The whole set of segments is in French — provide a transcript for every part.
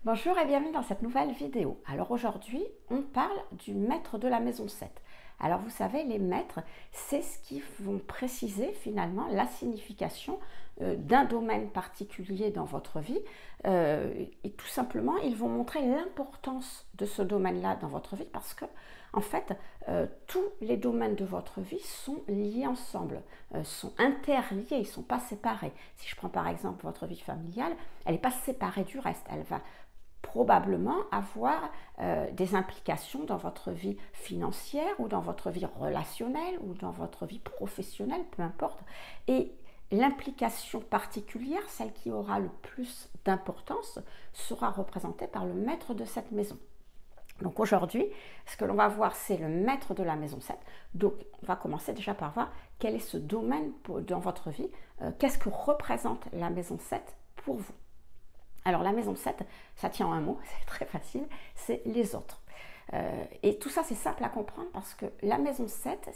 Bonjour et bienvenue dans cette nouvelle vidéo. Alors aujourd'hui, on parle du maître de la maison 7. Alors vous savez, les maîtres, c'est ce qui vont préciser finalement la signification d'un domaine particulier dans votre vie. Et tout simplement, ils vont montrer l'importance de ce domaine-là dans votre vie parce que, en fait, tous les domaines de votre vie sont liés ensemble, sont interliés, ils ne sont pas séparés. Si je prends par exemple votre vie familiale, elle n'est pas séparée du reste, elle va probablement avoir des implications dans votre vie financière ou dans votre vie relationnelle ou dans votre vie professionnelle, peu importe. Et l'implication particulière, celle qui aura le plus d'importance, sera représentée par le maître de cette maison. Donc aujourd'hui, ce que l'on va voir, c'est le maître de la maison 7. Donc on va commencer déjà par voir quel est ce domaine dans votre vie, qu'est-ce que représente la maison 7 pour vous. Alors la maison 7, ça tient en un mot, c'est très facile, c'est les autres. Et tout ça c'est simple à comprendre parce que la maison 7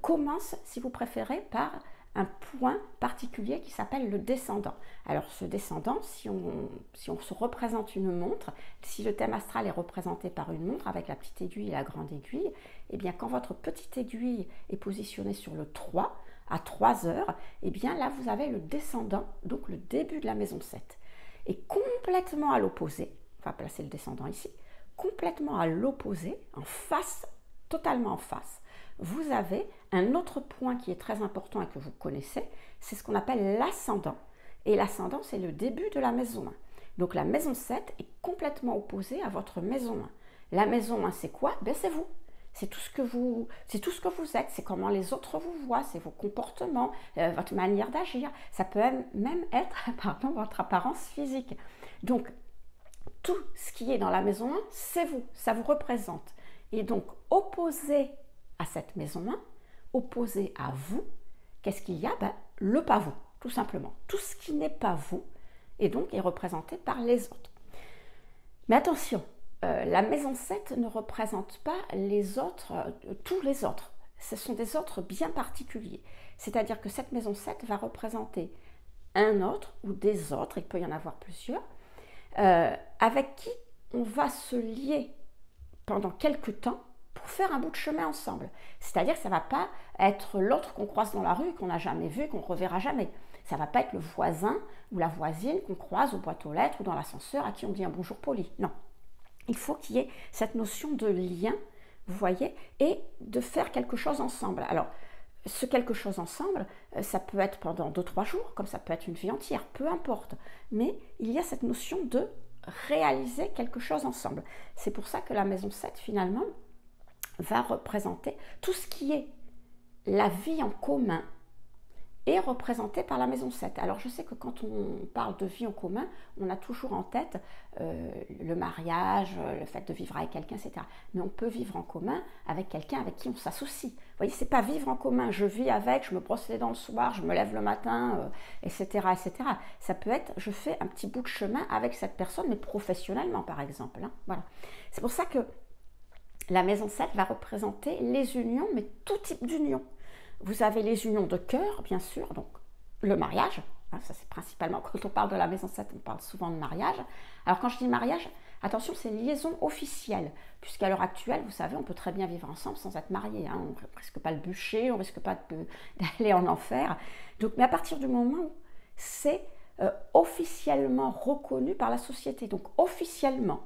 commence, si vous préférez, par un point particulier qui s'appelle le descendant. Alors ce descendant, si on se représente une montre, si le thème astral est représenté par une montre avec la petite aiguille et la grande aiguille, eh bien quand votre petite aiguille est positionnée sur le 3, à 3 heures, et bien là vous avez le descendant, donc le début de la maison 7. Et complètement à l'opposé, on va placer le descendant ici, complètement à l'opposé, en face, totalement en face, vous avez un autre point qui est très important et que vous connaissez, c'est ce qu'on appelle l'ascendant. Et l'ascendant, c'est le début de la maison 1. Donc la maison 7 est complètement opposée à votre maison 1. La maison 1, c'est quoi? Ben, c'est vous. C'est tout ce que vous êtes, c'est comment les autres vous voient, c'est vos comportements, votre manière d'agir. Ça peut même être votre apparence physique. Donc, tout ce qui est dans la maison 1, c'est vous, ça vous représente. Et donc, opposé à cette maison 1, opposé à vous, qu'est-ce qu'il y a? Ben, le pas vous, tout simplement. Tout ce qui n'est pas vous, et donc est représenté par les autres. Mais attention, la maison 7 ne représente pas les autres, tous les autres. Ce sont des autres bien particuliers. C'est-à-dire que cette maison 7 va représenter un autre ou des autres, il peut y en avoir plusieurs, avec qui on va se lier pendant quelques temps pour faire un bout de chemin ensemble. C'est-à-dire que ça ne va pas être l'autre qu'on croise dans la rue, qu'on n'a jamais vu, qu'on ne reverra jamais. Ça ne va pas être le voisin ou la voisine qu'on croise aux boîtes aux lettres ou dans l'ascenseur à qui on dit un bonjour poli. Non. Il faut qu'il y ait cette notion de lien, vous voyez, et de faire quelque chose ensemble. Alors, ce quelque chose ensemble, ça peut être pendant 2-3 jours, comme ça peut être une vie entière, peu importe. Mais il y a cette notion de réaliser quelque chose ensemble. C'est pour ça que la maison 7, finalement, va représenter tout ce qui est la vie en commun est représenté par la maison 7. Alors je sais que quand on parle de vie en commun, on a toujours en tête le mariage, le fait de vivre avec quelqu'un, etc. Mais on peut vivre en commun avec quelqu'un avec qui on s'associe. Vous voyez, c'est pas vivre en commun, je vis avec, je me brosse les dents le soir, je me lève le matin, etc., etc. Ça peut être, je fais un petit bout de chemin avec cette personne, mais professionnellement par exemple. Hein, voilà. C'est pour ça que la maison 7 va représenter les unions, mais tout type d'union. Vous avez les unions de cœur, bien sûr, donc le mariage, hein, ça c'est principalement, quand on parle de la maison 7, on parle souvent de mariage. Alors quand je dis mariage, attention, c'est liaison officielle, puisqu'à l'heure actuelle, vous savez, on peut très bien vivre ensemble sans être marié, hein, on ne risque pas le bûcher, on ne risque pas d'aller en enfer. Donc, mais à partir du moment où c'est officiellement reconnu par la société, donc officiellement,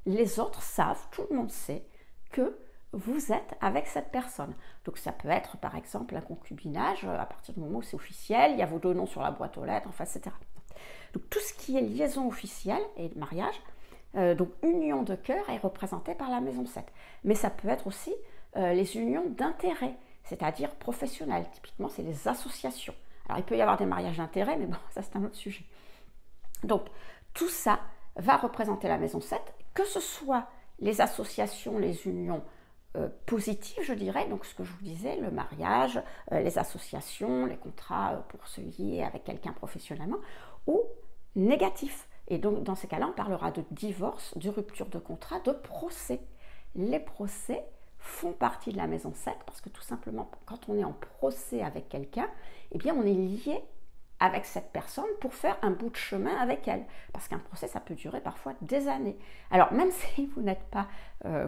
les autres savent, tout le monde sait que vous êtes avec cette personne. Donc ça peut être par exemple un concubinage, à partir du moment où c'est officiel, il y a vos deux noms sur la boîte aux lettres, enfin, etc. Donc tout ce qui est liaison officielle et mariage, donc union de cœur est représenté par la maison 7. Mais ça peut être aussi les unions d'intérêt, c'est-à-dire professionnelles. Typiquement, c'est les associations. Alors il peut y avoir des mariages d'intérêt, mais bon, ça c'est un autre sujet. Donc tout ça va représenter la maison 7, que ce soit les associations, les unions positives, je dirais, donc ce que je vous disais, le mariage, les associations, les contrats pour se lier avec quelqu'un professionnellement, ou négatifs. Et donc, dans ces cas-là, on parlera de divorce, de rupture de contrat, de procès. Les procès font partie de la maison 7 parce que tout simplement, quand on est en procès avec quelqu'un, eh bien, on est lié avec cette personne pour faire un bout de chemin avec elle. Parce qu'un procès, ça peut durer parfois des années. Alors, même si vous n'êtes pas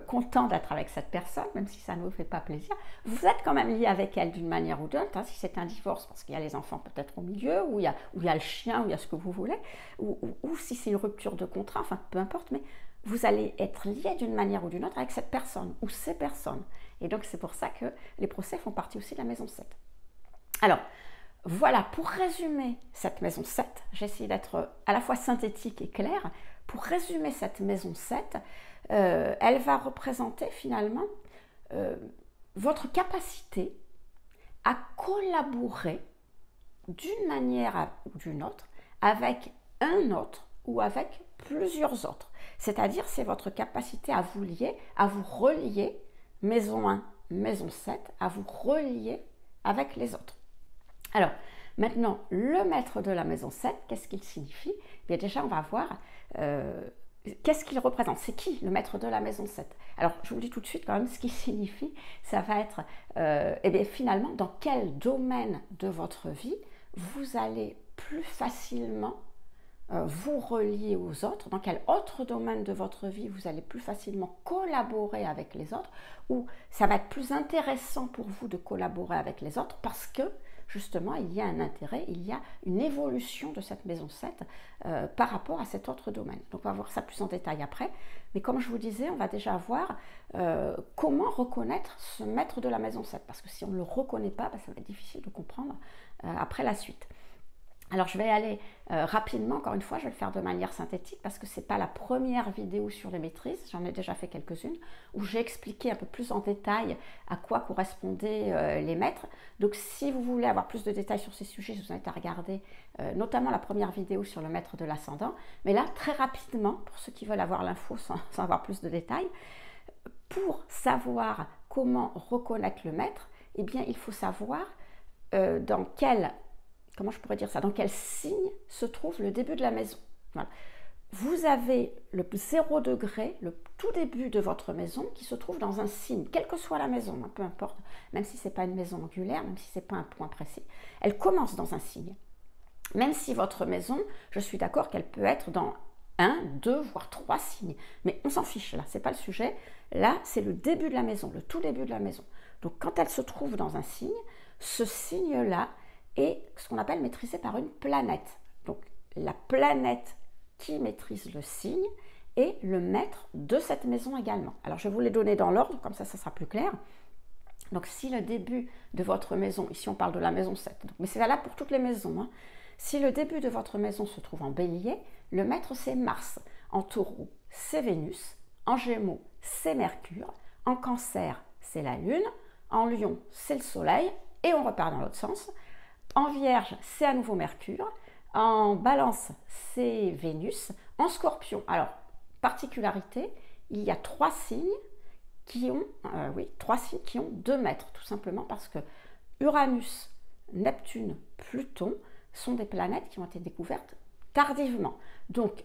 content d'être avec cette personne, même si ça ne vous fait pas plaisir, vous êtes quand même lié avec elle d'une manière ou d'une autre. Hein, si c'est un divorce, parce qu'il y a les enfants peut-être au milieu, ou il y a le chien, ou il y a ce que vous voulez, ou si c'est une rupture de contrat, enfin, peu importe, mais vous allez être lié d'une manière ou d'une autre avec cette personne, ou ces personnes. Et donc, c'est pour ça que les procès font partie aussi de la maison 7. Alors, voilà, pour résumer cette maison 7, j'ai essayé d'être à la fois synthétique et claire. Pour résumer cette maison 7, elle va représenter finalement votre capacité à collaborer d'une manière ou d'une autre avec un autre ou avec plusieurs autres. C'est-à-dire, c'est votre capacité à vous lier, à vous relier, maison 1, maison 7, à vous relier avec les autres. Alors, maintenant, le maître de la maison 7, qu'est-ce qu'il signifie? Bien déjà, on va voir qu'est-ce qu'il représente. C'est qui le maître de la maison 7? Alors, je vous dis tout de suite quand même ce qu'il signifie. Ça va être, eh bien, finalement, dans quel domaine de votre vie vous allez plus facilement vous relier aux autres, dans quel autre domaine de votre vie vous allez plus facilement collaborer avec les autres, ou ça va être plus intéressant pour vous de collaborer avec les autres parce que justement il y a un intérêt, il y a une évolution de cette maison 7 par rapport à cet autre domaine. Donc on va voir ça plus en détail après, mais comme je vous disais, on va déjà voir comment reconnaître ce maître de la maison 7, parce que si on ne le reconnaît pas, ça va être difficile de comprendre après la suite. Alors je vais aller rapidement, encore une fois, je vais le faire de manière synthétique parce que ce n'est pas la première vidéo sur les maîtrises, j'en ai déjà fait quelques-unes, où j'ai expliqué un peu plus en détail à quoi correspondaient les maîtres. Donc si vous voulez avoir plus de détails sur ces sujets, je vous invite à regarder notamment la première vidéo sur le maître de l'ascendant. Mais là, très rapidement, pour ceux qui veulent avoir l'info sans avoir plus de détails, pour savoir comment reconnaître le maître, eh bien il faut savoir dans quel... Comment je pourrais dire ça? Dans quel signe se trouve le début de la maison? Voilà. Vous avez le 0 degré, le tout début de votre maison qui se trouve dans un signe, quelle que soit la maison, peu importe, même si ce n'est pas une maison angulaire, même si ce n'est pas un point précis, elle commence dans un signe. Même si votre maison, je suis d'accord qu'elle peut être dans 1, 2, voire 3 signes, mais on s'en fiche là, ce n'est pas le sujet. Là, c'est le début de la maison, le tout début de la maison. Donc quand elle se trouve dans un signe, ce signe-là est ce qu'on appelle maîtrisé par une planète. Donc la planète qui maîtrise le signe est le maître de cette maison également. Alors je vais vous les donner dans l'ordre, comme ça sera plus clair. Donc si le début de votre maison, ici on parle de la maison 7, donc, mais c'est valable pour toutes les maisons, hein. Si le début de votre maison se trouve en bélier, le maître c'est Mars. En taureau, c'est Vénus. En gémeaux, c'est Mercure. En cancer, c'est la Lune. En lion, c'est le Soleil. Et on repart dans l'autre sens. En Vierge, c'est à nouveau Mercure. En Balance, c'est Vénus. En Scorpion, alors, particularité, il y a 3 signes qui ont, 2 maîtres, tout simplement parce que Uranus, Neptune, Pluton sont des planètes qui ont été découvertes tardivement. Donc,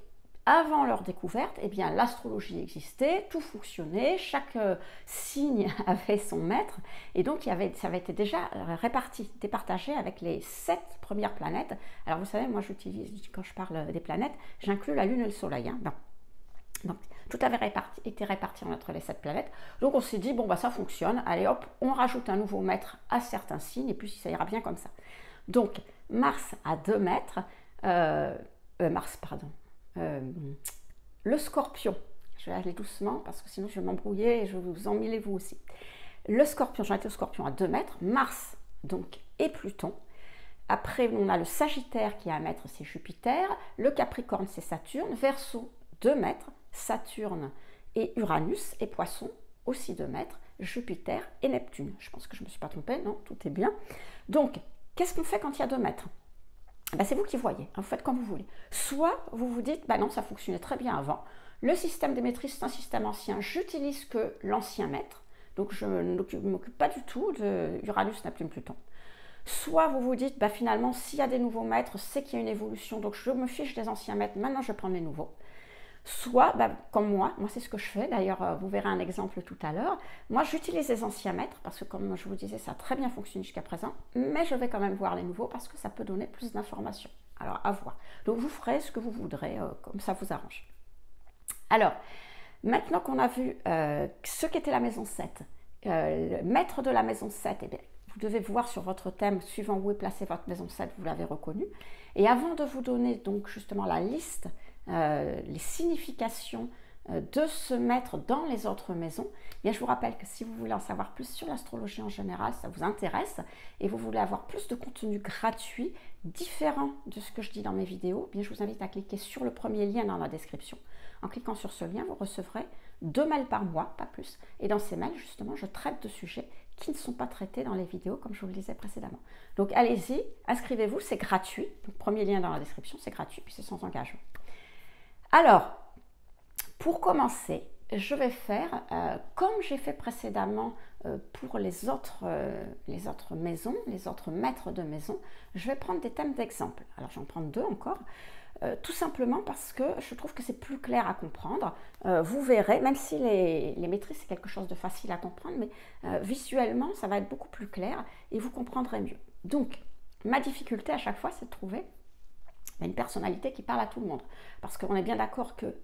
avant leur découverte, eh bien, l'astrologie existait, tout fonctionnait, chaque signe avait son maître, et donc ça avait été déjà départagé avec les 7 premières planètes. Alors vous savez, moi j'utilise, quand je parle des planètes, j'inclus la Lune et le Soleil. Hein. Donc tout avait été réparti entre les 7 planètes. Donc on s'est dit, bon bah ça fonctionne, allez hop, on rajoute un nouveau maître à certains signes, et puis ça ira bien comme ça. Donc Mars a 2 maîtres, le Scorpion, je vais aller doucement parce que sinon je vais m'embrouiller et je vais vous emmêler vous aussi. Le Scorpion, j'en étais au Scorpion à 2 maîtres, Mars donc et Pluton. Après on a le Sagittaire qui a 1 maître, c'est Jupiter. Le Capricorne c'est Saturne. Verseau 2 maîtres, Saturne et Uranus. Et Poisson aussi 2 maîtres, Jupiter et Neptune. Je pense que je ne me suis pas trompée, non, tout est bien. Donc qu'est-ce qu'on fait quand il y a 2 maîtres? Ben, c'est vous qui voyez, hein, vous faites comme vous voulez. Soit vous vous dites, ben non, ça fonctionnait très bien avant. Le système des maîtrises, c'est un système ancien, j'utilise que l'ancien maître, donc je ne m'occupe pas du tout de Uranus, Neptune, Pluton. Soit vous vous dites, ben finalement, s'il y a des nouveaux maîtres, c'est qu'il y a une évolution, donc je me fiche des anciens maîtres, maintenant je prends les nouveaux. soit, comme moi c'est ce que je fais, d'ailleurs vous verrez un exemple tout à l'heure, moi j'utilise les anciens maîtres, parce que comme je vous disais, ça a très bien fonctionné jusqu'à présent, mais je vais quand même voir les nouveaux, parce que ça peut donner plus d'informations, alors à voir. Donc vous ferez ce que vous voudrez, comme ça vous arrange. Alors, maintenant qu'on a vu ce qu'était la maison 7, le maître de la maison 7, eh bien, vous devez voir sur votre thème, suivant où est placée votre maison 7, vous l'avez reconnu. Et avant de vous donner donc justement la liste, les significations de ce maître dans les autres maisons, eh bien, je vous rappelle que si vous voulez en savoir plus sur l'astrologie en général, ça vous intéresse, et vous voulez avoir plus de contenu gratuit, différent de ce que je dis dans mes vidéos, eh bien, je vous invite à cliquer sur le premier lien dans la description. En cliquant sur ce lien, vous recevrez 2 mails par mois, pas plus. Et dans ces mails, justement, je traite de sujets qui ne sont pas traités dans les vidéos, comme je vous le disais précédemment. Donc, allez-y, inscrivez-vous, c'est gratuit. Donc, premier lien dans la description, c'est gratuit, puis c'est sans engagement. Alors, pour commencer, je vais faire, comme j'ai fait précédemment pour les autres maisons, les autres maîtres de maison, je vais prendre des thèmes d'exemple. Alors, j'en prends 2 encore. Tout simplement parce que je trouve que c'est plus clair à comprendre. Vous verrez, même si les maîtrises c'est quelque chose de facile à comprendre, mais visuellement ça va être beaucoup plus clair et vous comprendrez mieux. Donc, ma difficulté à chaque fois, c'est de trouver une personnalité qui parle à tout le monde. Parce qu'on est bien d'accord que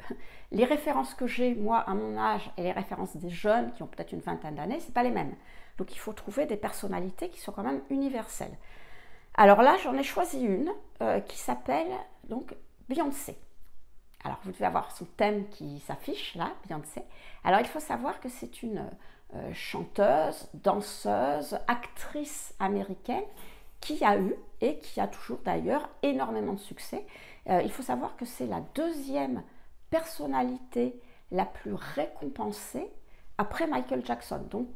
les références que j'ai, moi, à mon âge, et les références des jeunes qui ont peut-être une vingtaine d'années, c'est pas les mêmes. Donc, il faut trouver des personnalités qui sont quand même universelles. Alors là, j'en ai choisi une qui s'appelle donc Beyoncé. Alors, vous devez avoir son thème qui s'affiche là, Beyoncé. Alors, il faut savoir que c'est une chanteuse, danseuse, actrice américaine qui a eu et qui a toujours d'ailleurs énormément de succès. Il faut savoir que c'est la 2e personnalité la plus récompensée après Michael Jackson. Donc,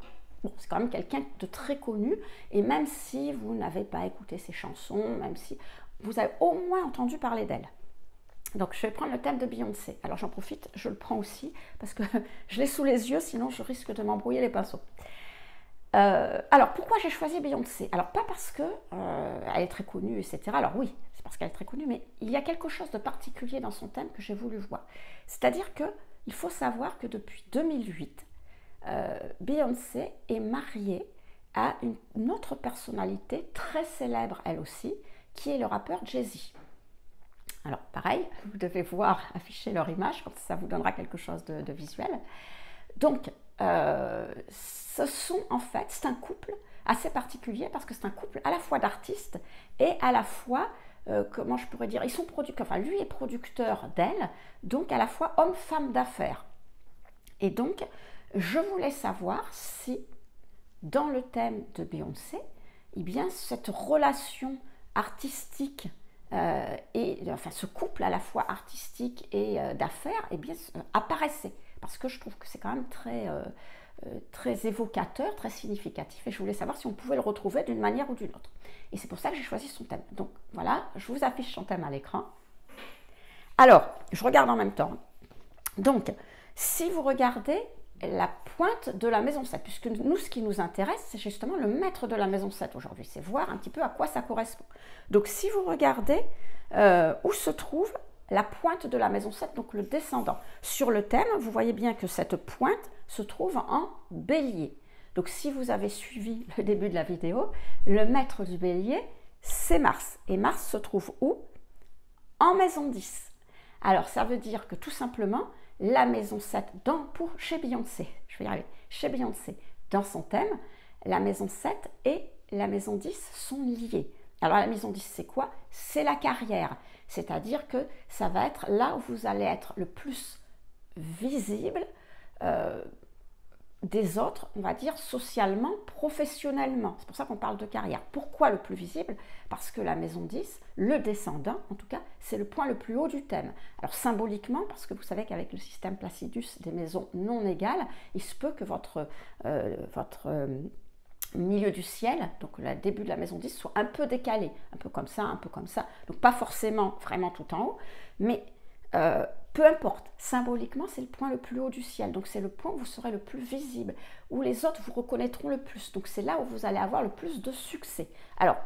bon, c'est quand même quelqu'un de très connu, et même si vous n'avez pas écouté ses chansons, même si vous avez au moins entendu parler d'elle. Donc je vais prendre le thème de Beyoncé. Alors j'en profite, je le prends aussi, parce que je l'ai sous les yeux, sinon je risque de m'embrouiller les pinceaux. Alors pourquoi j'ai choisi Beyoncé? Alors pas parce qu'elle est très connue, etc. Alors oui, c'est parce qu'elle est très connue, mais il y a quelque chose de particulier dans son thème que j'ai voulu voir. C'est-à-dire qu'il faut savoir que depuis 2008, Beyoncé est mariée à une autre personnalité très célèbre, elle aussi, qui est le rappeur Jay-Z. Alors pareil, vous devez voir afficher leur image, comme ça vous donnera quelque chose de visuel. Donc, ce sont en fait, c'est un couple assez particulier parce que c'est un couple à la fois d'artistes et à la fois, comment je pourrais dire, ils sont producteurs, enfin lui est producteur d'elle, donc à la fois homme-femme d'affaires. Et donc, je voulais savoir si, dans le thème de Beyoncé, eh bien, cette relation artistique enfin ce couple à la fois artistique et d'affaires, eh bien, apparaissait. Parce que je trouve que c'est quand même très évocateur, très significatif, et je voulais savoir si on pouvait le retrouver d'une manière ou d'une autre. Et c'est pour ça que j'ai choisi son thème. Donc voilà, je vous affiche son thème à l'écran. Alors, je regarde en même temps. Donc, si vous regardez la pointe de la maison 7, puisque nous, ce qui nous intéresse, c'est justement le maître de la maison 7 aujourd'hui, c'est voir un petit peu à quoi ça correspond. Donc, si vous regardez où se trouve la pointe de la maison 7, donc le descendant, sur le thème, vous voyez bien que cette pointe se trouve en bélier. Donc, si vous avez suivi le début de la vidéo, le maître du bélier, c'est Mars. Et Mars se trouve où? En maison 10. Alors, ça veut dire que tout simplement, la maison 7 chez Beyoncé, je vais y arriver, chez Beyoncé, dans son thème, la maison 7 et la maison 10 sont liées. Alors la maison 10 c'est quoi? C'est la carrière, c'est-à-dire que ça va être là où vous allez être le plus visible des autres, on va dire socialement, professionnellement. C'est pour ça qu'on parle de carrière. Pourquoi le plus visible? Parce que la maison 10, le descendant, en tout cas, c'est le point le plus haut du thème. Alors symboliquement, parce que vous savez qu'avec le système Placidus des maisons non égales, il se peut que votre milieu du ciel, donc le début de la maison 10, soit un peu décalé, un peu comme ça, donc pas forcément vraiment tout en haut, mais peu importe, symboliquement c'est le point le plus haut du ciel, donc c'est le point où vous serez le plus visible, où les autres vous reconnaîtront le plus, donc c'est là où vous allez avoir le plus de succès. Alors,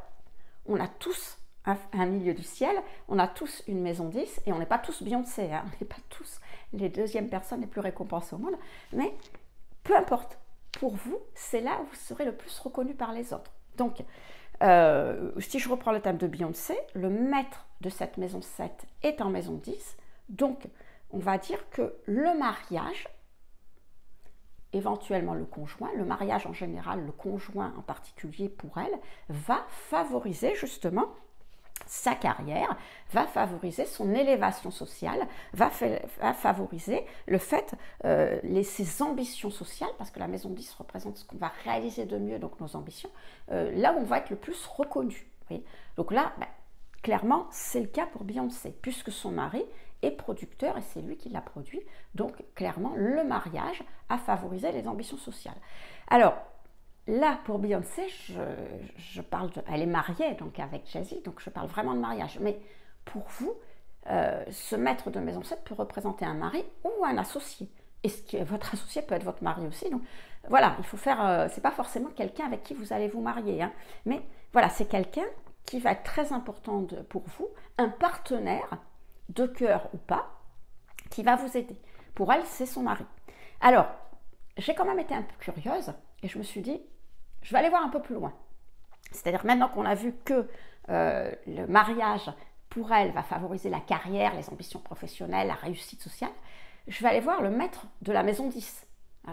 on a tous un milieu du ciel, on a tous une maison 10 et on n'est pas tous Beyoncé, hein, on n'est pas tous les deuxièmes personnes les plus récompensées au monde, mais peu importe, pour vous, c'est là où vous serez le plus reconnu par les autres. Donc, si je reprends le thème de Beyoncé, le maître de cette maison 7 est en maison 10, donc on va dire que le mariage, éventuellement le conjoint, le mariage en général, le conjoint en particulier pour elle, va favoriser justement sa carrière, va favoriser son élévation sociale, va favoriser le fait, ses ambitions sociales, parce que la maison 10 représente ce qu'on va réaliser de mieux, donc nos ambitions, là où on va être le plus reconnu. Donc là, clairement, c'est le cas pour Beyoncé, puisque son mari est producteur et c'est lui qui l'a produit. Donc clairement, le mariage a favorisé les ambitions sociales. Alors, là, pour Beyoncé, je parle elle est mariée donc avec Jay-Z, donc je parle vraiment de mariage. Mais pour vous, ce maître de maison 7 peut représenter un mari ou un associé. Et votre associé peut être votre mari aussi. Donc voilà, il faut faire. C'est pas forcément quelqu'un avec qui vous allez vous marier, hein, mais voilà, c'est quelqu'un qui va être très important pour vous, un partenaire de cœur ou pas, qui va vous aider. Pour elle, c'est son mari. Alors, j'ai quand même été un peu curieuse et je me suis dit, je vais aller voir un peu plus loin. C'est-à-dire maintenant qu'on a vu que le mariage, pour elle, va favoriser la carrière, les ambitions professionnelles, la réussite sociale, je vais aller voir le maître de la maison 10.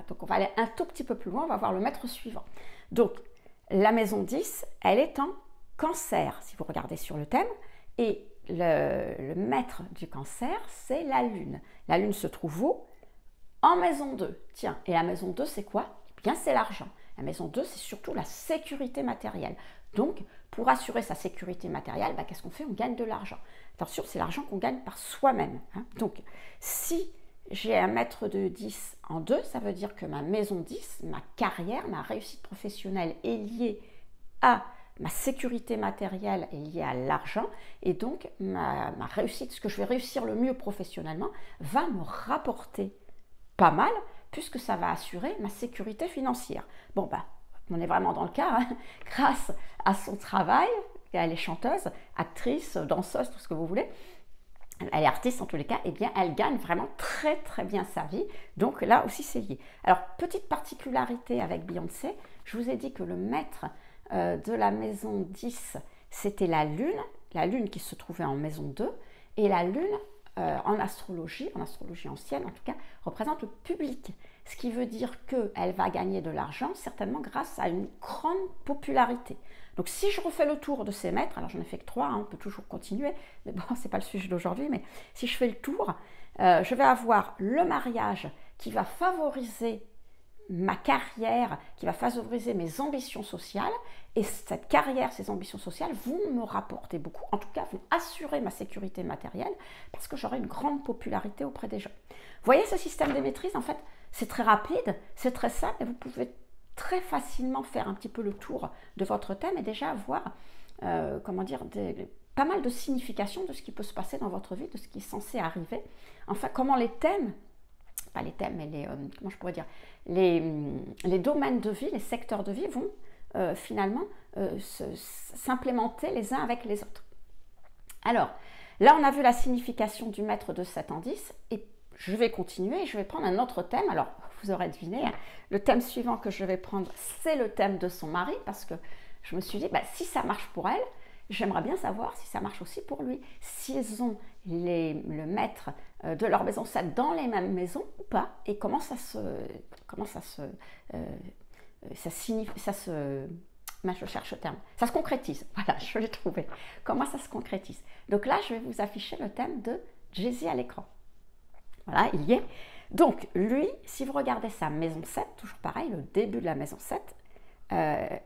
Donc on va aller un tout petit peu plus loin, on va voir le maître suivant. Donc la maison 10, elle est en Cancer, si vous regardez sur le thème, et le maître du Cancer, c'est la Lune. La Lune se trouve où? En maison 2. Tiens, et la maison 2, c'est quoi? Eh bien, c'est l'argent. La maison 2, c'est surtout la sécurité matérielle. Donc, pour assurer sa sécurité matérielle, qu'est-ce qu'on fait? On gagne de l'argent. Attention, c'est l'argent qu'on gagne par soi-même. Hein. Donc, si j'ai un maître de 10 en 2, ça veut dire que ma maison 10, ma carrière, ma réussite professionnelle est liée à ma sécurité matérielle est liée à l'argent et donc ma réussite, ce que je vais réussir le mieux professionnellement, va me rapporter pas mal puisque ça va assurer ma sécurité financière. Bon, on est vraiment dans le cas, hein, grâce à son travail, elle est chanteuse, actrice, danseuse, tout ce que vous voulez, elle est artiste en tous les cas, et bien elle gagne vraiment très très bien sa vie, donc là aussi c'est lié. Alors, petite particularité avec Beyoncé, je vous ai dit que le maître de la maison 10, c'était la Lune qui se trouvait en maison 2, et la Lune, en astrologie ancienne en tout cas, représente le public, ce qui veut dire qu'elle va gagner de l'argent, certainement grâce à une grande popularité. Donc si je refais le tour de ces maîtres, alors j'en ai fait que 3, hein, on peut toujours continuer, mais bon, c'est pas le sujet d'aujourd'hui, mais si je fais le tour, je vais avoir le mariage qui va favoriser ma carrière, qui va favoriser mes ambitions sociales, et cette carrière, ces ambitions sociales vont me rapporter beaucoup, en tout cas vont assurer ma sécurité matérielle, parce que j'aurai une grande popularité auprès des gens. Vous voyez ce système de maîtrise, en fait, c'est très rapide, c'est très simple, et vous pouvez très facilement faire un petit peu le tour de votre thème et déjà avoir, pas mal de significations de ce qui peut se passer dans votre vie, de ce qui est censé arriver. Enfin, comment les thèmes, pas les thèmes, mais comment je pourrais dire, les domaines de vie, les secteurs de vie vont finalement s'implémenter les uns avec les autres. Alors, là, on a vu la signification du maître de 7 en 10, et je vais continuer, je vais prendre un autre thème. Alors, vous aurez deviné, hein, le thème suivant que je vais prendre, c'est le thème de son mari, parce que je me suis dit, si ça marche pour elle, j'aimerais bien savoir si ça marche aussi pour lui, s'ils ont le maître de leur maison 7 dans les mêmes maisons ou pas, et comment ça se je cherche le terme, ça se concrétise, voilà, je l'ai trouvé, comment ça se concrétise. Donc là, je vais vous afficher le thème de Jay-Z à l'écran. Voilà, il y est. Donc lui, si vous regardez sa maison 7, toujours pareil, le début de la maison 7,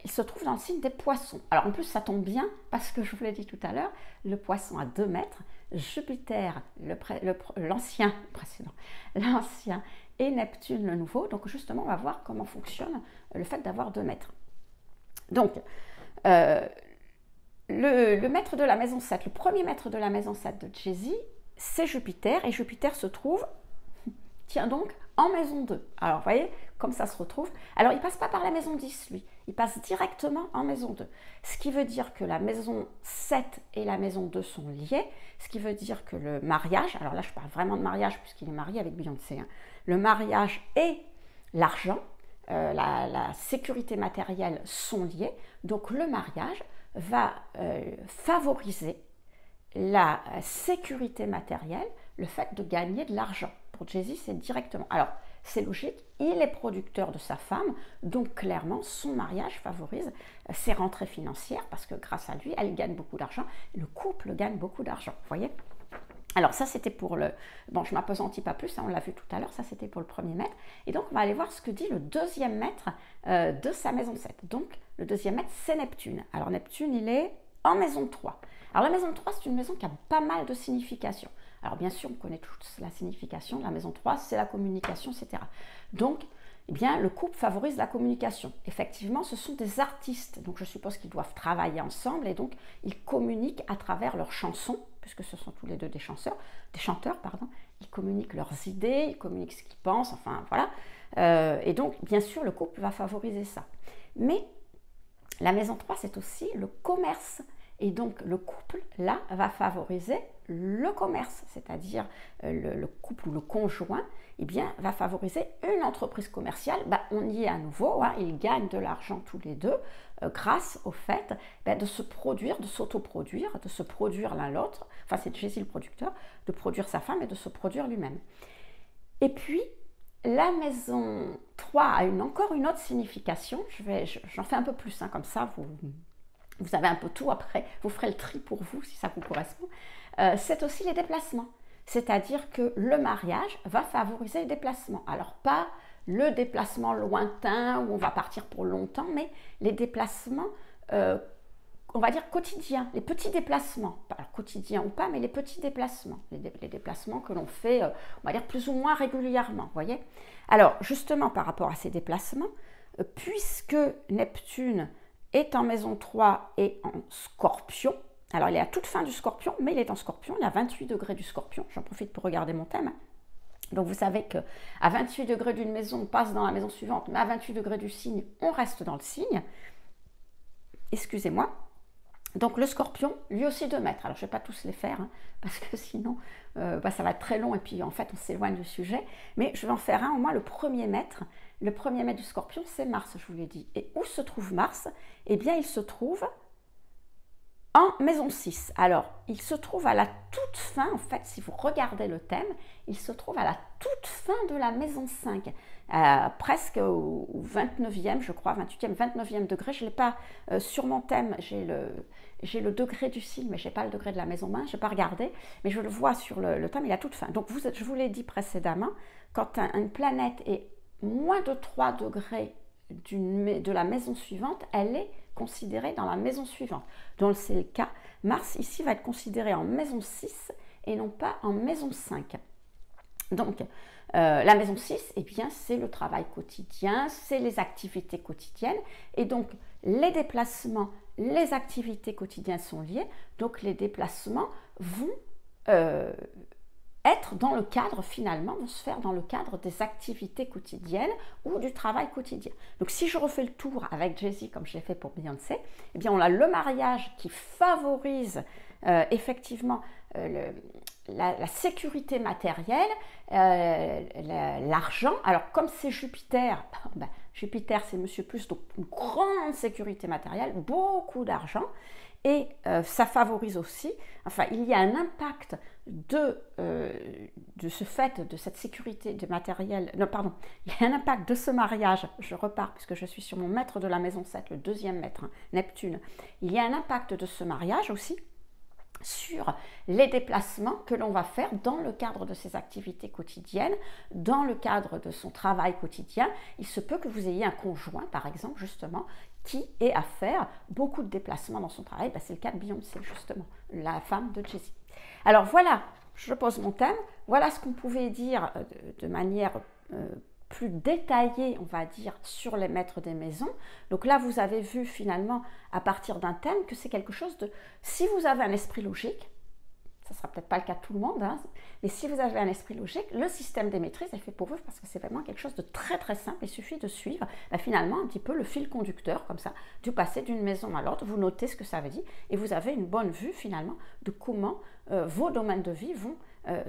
il se trouve dans le signe des poissons. Alors en plus ça tombe bien parce que je vous l'ai dit tout à l'heure, le poisson a 2 mètres, Jupiter, l'ancien et Neptune le nouveau, donc justement on va voir comment fonctionne le fait d'avoir 2 mètres. Donc le maître de la maison 7, le premier maître de la maison 7 de Jay-Z, c'est Jupiter, et Jupiter se trouve, tiens donc, en maison 2. Alors, vous voyez, comme ça se retrouve. Alors, il ne passe pas par la maison 10, lui. il passe directement en maison 2. Ce qui veut dire que la maison 7 et la maison 2 sont liées, ce qui veut dire que le mariage, alors là je parle vraiment de mariage puisqu'il est marié avec Beyoncé, hein, le mariage et l'argent, la sécurité matérielle sont liés, donc le mariage va favoriser la sécurité matérielle, le fait de gagner de l'argent. Pour Jay-Z, c'est directement. Alors, c'est logique, il est producteur de sa femme, donc clairement, son mariage favorise ses rentrées financières parce que grâce à lui, elle gagne beaucoup d'argent, le couple gagne beaucoup d'argent, vous voyez? Alors ça, c'était pour le... Bon, je ne m'appesantis pas plus, hein, on l'a vu tout à l'heure, ça c'était pour le premier maître. Et donc, on va aller voir ce que dit le deuxième maître de sa maison 7. Donc, le deuxième maître, c'est Neptune. Alors, Neptune, il est en maison 3. Alors, la maison 3, c'est une maison qui a pas mal de significations. Alors bien sûr, on connaît toute la signification de la maison 3, c'est la communication, etc. Donc, eh bien, le couple favorise la communication. Effectivement, ce sont des artistes, donc je suppose qu'ils doivent travailler ensemble et donc ils communiquent à travers leurs chansons, puisque ce sont tous les deux des chanteurs, ils communiquent leurs idées, ils communiquent ce qu'ils pensent, enfin voilà. Et donc, bien sûr, le couple va favoriser ça. Mais la maison 3, c'est aussi le commerce. Et donc, le couple, là, va favoriser le commerce, c'est-à-dire le couple ou le conjoint, eh bien, va favoriser une entreprise commerciale. On y est à nouveau, hein, ils gagnent de l'argent tous les deux grâce au fait de se produire, de s'autoproduire, de se produire l'un l'autre, enfin, c'est Jay-Z le producteur, de produire sa femme et de se produire lui-même. Et puis, la maison 3 a encore une autre signification, j'en fais un peu plus, hein, comme ça, vous avez un peu tout après, vous ferez le tri pour vous si ça vous correspond. C'est aussi les déplacements. C'est-à-dire que le mariage va favoriser les déplacements. Alors pas le déplacement lointain où on va partir pour longtemps, mais les déplacements, on va dire quotidiens, les petits déplacements. Alors quotidiens ou pas, mais les petits déplacements. Les déplacements que l'on fait, on va dire plus ou moins régulièrement, vous voyez. Alors justement par rapport à ces déplacements, puisque Neptune est en maison 3 et en Scorpion. Alors, il est à toute fin du Scorpion, mais il est en Scorpion, il est à 28 degrés du Scorpion. J'en profite pour regarder mon thème. Donc, vous savez qu'à 28 degrés d'une maison, on passe dans la maison suivante, mais à 28 degrés du signe, on reste dans le signe. Excusez-moi. Donc, le Scorpion, lui aussi 2 mètres. Alors, je ne vais pas tous les faire, hein, parce que sinon, ça va être très long et puis, en fait, on s'éloigne du sujet. Mais je vais en faire un, au moins le premier maître. Le premier maître du Scorpion, c'est Mars, je vous l'ai dit. Et où se trouve Mars? Eh bien, il se trouve en maison 6. Alors, il se trouve à la toute fin, en fait, si vous regardez le thème, il se trouve à la toute fin de la maison 5, presque au 29e, je crois, 28e, 29e degré. Je ne l'ai pas sur mon thème, j'ai le degré du signe, mais je n'ai pas le degré de la maison main, je n'ai pas regardé, mais je le vois sur le thème, il est à toute fin. Donc, je vous l'ai dit précédemment, quand une planète est moins de 3 degrés de la maison suivante, elle est considérée dans la maison suivante. Donc c'est le cas, Mars ici va être considéré en maison 6 et non pas en maison 5. Donc la maison 6, eh bien, c'est le travail quotidien, c'est les activités quotidiennes et donc les déplacements, les activités quotidiennes sont liées, donc les déplacements vont être dans le cadre, finalement, vont se faire dans le cadre des activités quotidiennes ou du travail quotidien. Donc, si je refais le tour avec Jay-Z, comme je l'ai fait pour Beyoncé, eh bien, on a le mariage qui favorise effectivement la sécurité matérielle, l'argent. Alors, comme c'est Jupiter, Jupiter, c'est Monsieur Plus, donc une grande sécurité matérielle, beaucoup d'argent. Et ça favorise aussi, enfin, il y a un impact de ce fait, de cette sécurité de matériel, non, pardon, il y a un impact de ce mariage, je repars puisque je suis sur mon maître de la maison 7, le deuxième maître, hein, Neptune, il y a un impact de ce mariage aussi sur les déplacements que l'on va faire dans le cadre de ses activités quotidiennes, dans le cadre de son travail quotidien. Il se peut que vous ayez un conjoint, par exemple, justement, qui ait à faire beaucoup de déplacements dans son travail. C'est le cas de Beyoncé, justement, la femme de Jay-Z. Alors voilà, je pose mon thème. Voilà ce qu'on pouvait dire de manière plus détaillée, on va dire, sur les maîtres des maisons. Donc là, vous avez vu finalement, à partir d'un thème, que c'est quelque chose de... Si vous avez un esprit logique, ça ne sera peut-être pas le cas de tout le monde, hein, mais si vous avez un esprit logique, le système des maîtrises est fait pour vous parce que c'est vraiment quelque chose de très très simple. Il suffit de suivre finalement un petit peu le fil conducteur comme ça, du passé d'une maison à l'autre. Vous notez ce que ça veut dire et vous avez une bonne vue finalement de comment vos domaines de vie vont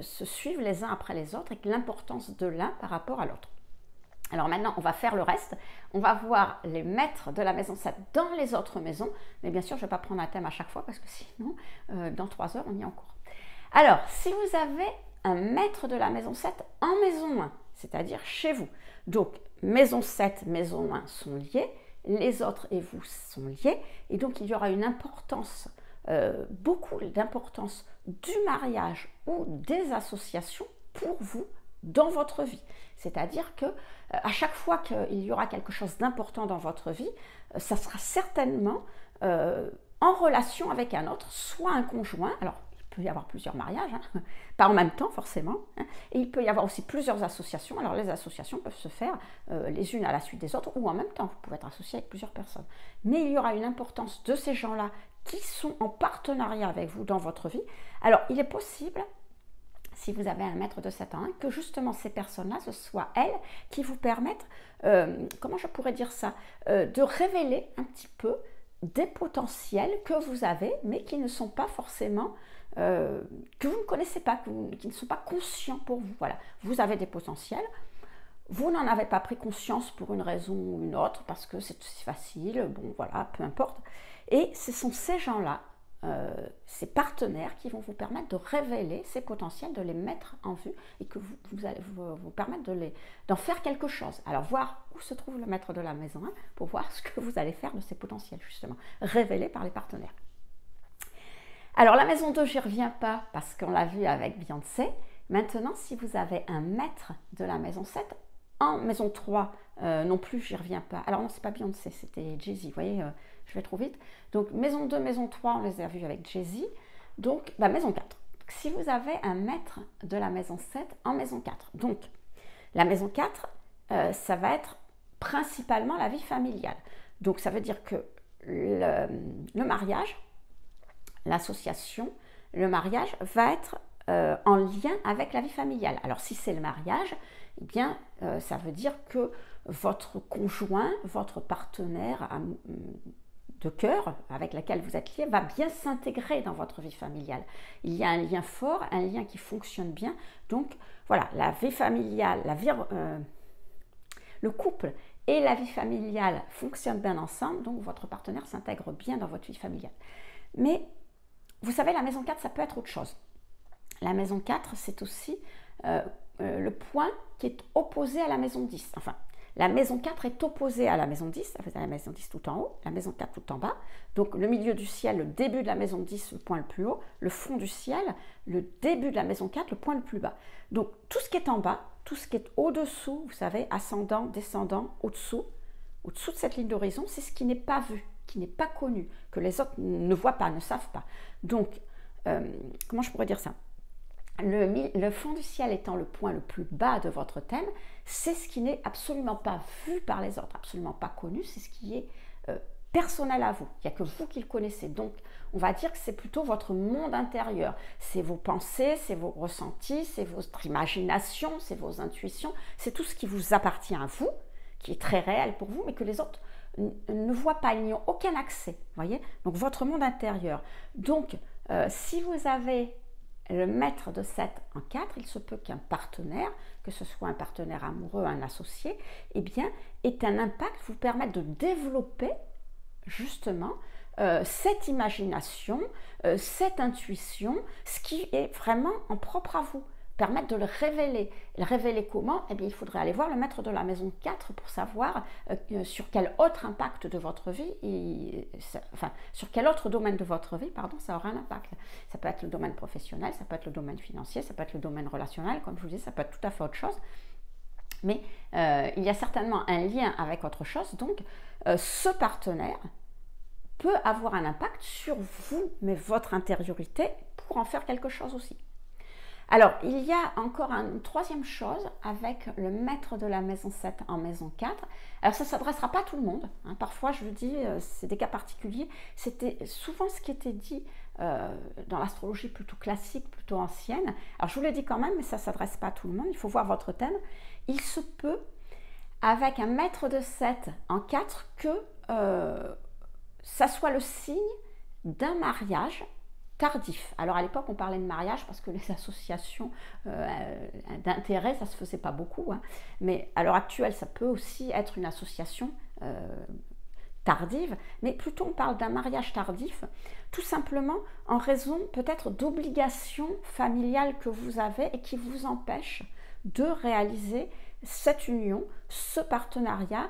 se suivre les uns après les autres et l'importance de l'un par rapport à l'autre. Alors maintenant, on va faire le reste. On va voir les maîtres de la maison 7 dans les autres maisons. Mais bien sûr, je ne vais pas prendre un thème à chaque fois parce que sinon, dans 3 heures, on y est encore. Alors, si vous avez un maître de la maison 7 en maison 1, c'est-à-dire chez vous, donc maison 7, maison 1 sont liés, les autres et vous sont liés, et donc il y aura une importance, beaucoup d'importance du mariage ou des associations pour vous dans votre vie. C'est-à-dire que à chaque fois qu'il y aura quelque chose d'important dans votre vie, ça sera certainement en relation avec un autre, soit un conjoint. Alors, il peut y avoir plusieurs mariages, hein, pas en même temps forcément, hein, et il peut y avoir aussi plusieurs associations. Alors, les associations peuvent se faire les unes à la suite des autres ou en même temps. Vous pouvez être associé avec plusieurs personnes. Mais il y aura une importance de ces gens-là qui sont en partenariat avec vous dans votre vie. Alors, il est possible, si vous avez un maître de 7 ans, que justement ces personnes-là, ce soit elles qui vous permettent, comment je pourrais dire ça, de révéler un petit peu des potentiels que vous avez, mais qui ne sont pas forcément, que vous ne connaissez pas, qui ne sont pas conscients pour vous. Voilà, vous avez des potentiels, vous n'en avez pas pris conscience pour une raison ou une autre, parce que c'est facile, bon voilà, peu importe. Et ce sont ces gens-là, ces partenaires qui vont vous permettre de révéler ces potentiels, de les mettre en vue et que vous allez vous permettre d'en faire quelque chose. Alors voir où se trouve le maître de la maison 1 pour voir ce que vous allez faire de ces potentiels justement, révélés par les partenaires. Alors la maison 2, j'y reviens pas parce qu'on l'a vu avec Beyoncé. Maintenant, si vous avez un maître de la maison 7, en maison 3, non plus, j'y reviens pas. Alors non, c'est pas Beyoncé, c'était Jay-Z, vous voyez, je vais trop vite. Donc maison 2, maison 3, on les a vus avec Jay-Z. Donc maison 4. Si vous avez un maître de la maison 7 en maison 4, donc la maison 4, ça va être principalement la vie familiale. Donc ça veut dire que le mariage, l'association, le mariage va être en lien avec la vie familiale. Alors si c'est le mariage, eh bien ça veut dire que votre conjoint, votre partenaire de cœur avec lequel vous êtes lié va bien s'intégrer dans votre vie familiale. Il y a un lien fort, un lien qui fonctionne bien. Donc voilà, la vie familiale, le couple et la vie familiale fonctionnent bien ensemble, donc votre partenaire s'intègre bien dans votre vie familiale. Mais vous savez, la maison 4, ça peut être autre chose. La maison 4, c'est aussi le point qui est opposé à la maison 10. Enfin, la maison 4 est opposée à la maison 10, ça fait la maison 10 tout en haut, la maison 4 tout en bas. Donc le milieu du ciel, le début de la maison 10, le point le plus haut, le fond du ciel, le début de la maison 4, le point le plus bas. Donc tout ce qui est en bas, tout ce qui est au-dessous, vous savez, ascendant, descendant, au-dessous de cette ligne d'horizon, c'est ce qui n'est pas vu, qui n'est pas connu, que les autres ne voient pas, ne savent pas. Donc, comment je pourrais dire ça ? Le fond du ciel étant le point le plus bas de votre thème, c'est ce qui n'est absolument pas vu par les autres, absolument pas connu, c'est ce qui est personnel à vous. Il n'y a que vous qui le connaissez. Donc, on va dire que c'est plutôt votre monde intérieur. C'est vos pensées, c'est vos ressentis, c'est votre imagination, c'est vos intuitions, c'est tout ce qui vous appartient à vous, qui est très réel pour vous, mais que les autres ne voient pas, ils n'y ont aucun accès. Voyez ? Donc, votre monde intérieur. Donc, si vous avez le maître de 7 en 4, il se peut qu'un partenaire, que ce soit un partenaire amoureux, un associé, eh bien, ait un impact, vous permettre de développer justement cette imagination, cette intuition, ce qui est vraiment en propre à vous. Permettre de le révéler. Le révéler comment ? Eh bien, il faudrait aller voir le maître de la maison 4 pour savoir sur quel autre impact de votre vie, sur quel autre domaine de votre vie, pardon, ça aura un impact. Ça peut être le domaine professionnel, ça peut être le domaine financier, ça peut être le domaine relationnel, comme je vous dis, ça peut être tout à fait autre chose. Mais il y a certainement un lien avec autre chose. Donc, ce partenaire peut avoir un impact sur vous, mais votre intériorité, pour en faire quelque chose aussi. Alors, il y a encore une troisième chose avec le maître de la maison 7 en maison 4. Alors, ça ne s'adressera pas à tout le monde. Hein. Parfois, je vous dis, c'est des cas particuliers. C'était souvent ce qui était dit dans l'astrologie plutôt classique, plutôt ancienne. Alors, je vous le dis quand même, mais ça ne s'adresse pas à tout le monde. Il faut voir votre thème. Il se peut, avec un maître de 7 en 4, que ça soit le signe d'un mariage tardif. Alors à l'époque on parlait de mariage parce que les associations d'intérêt ça se faisait pas beaucoup, hein. Mais à l'heure actuelle ça peut aussi être une association tardive, mais plutôt on parle d'un mariage tardif, tout simplement en raison peut-être d'obligations familiales que vous avez et qui vous empêchent de réaliser cette union, ce partenariat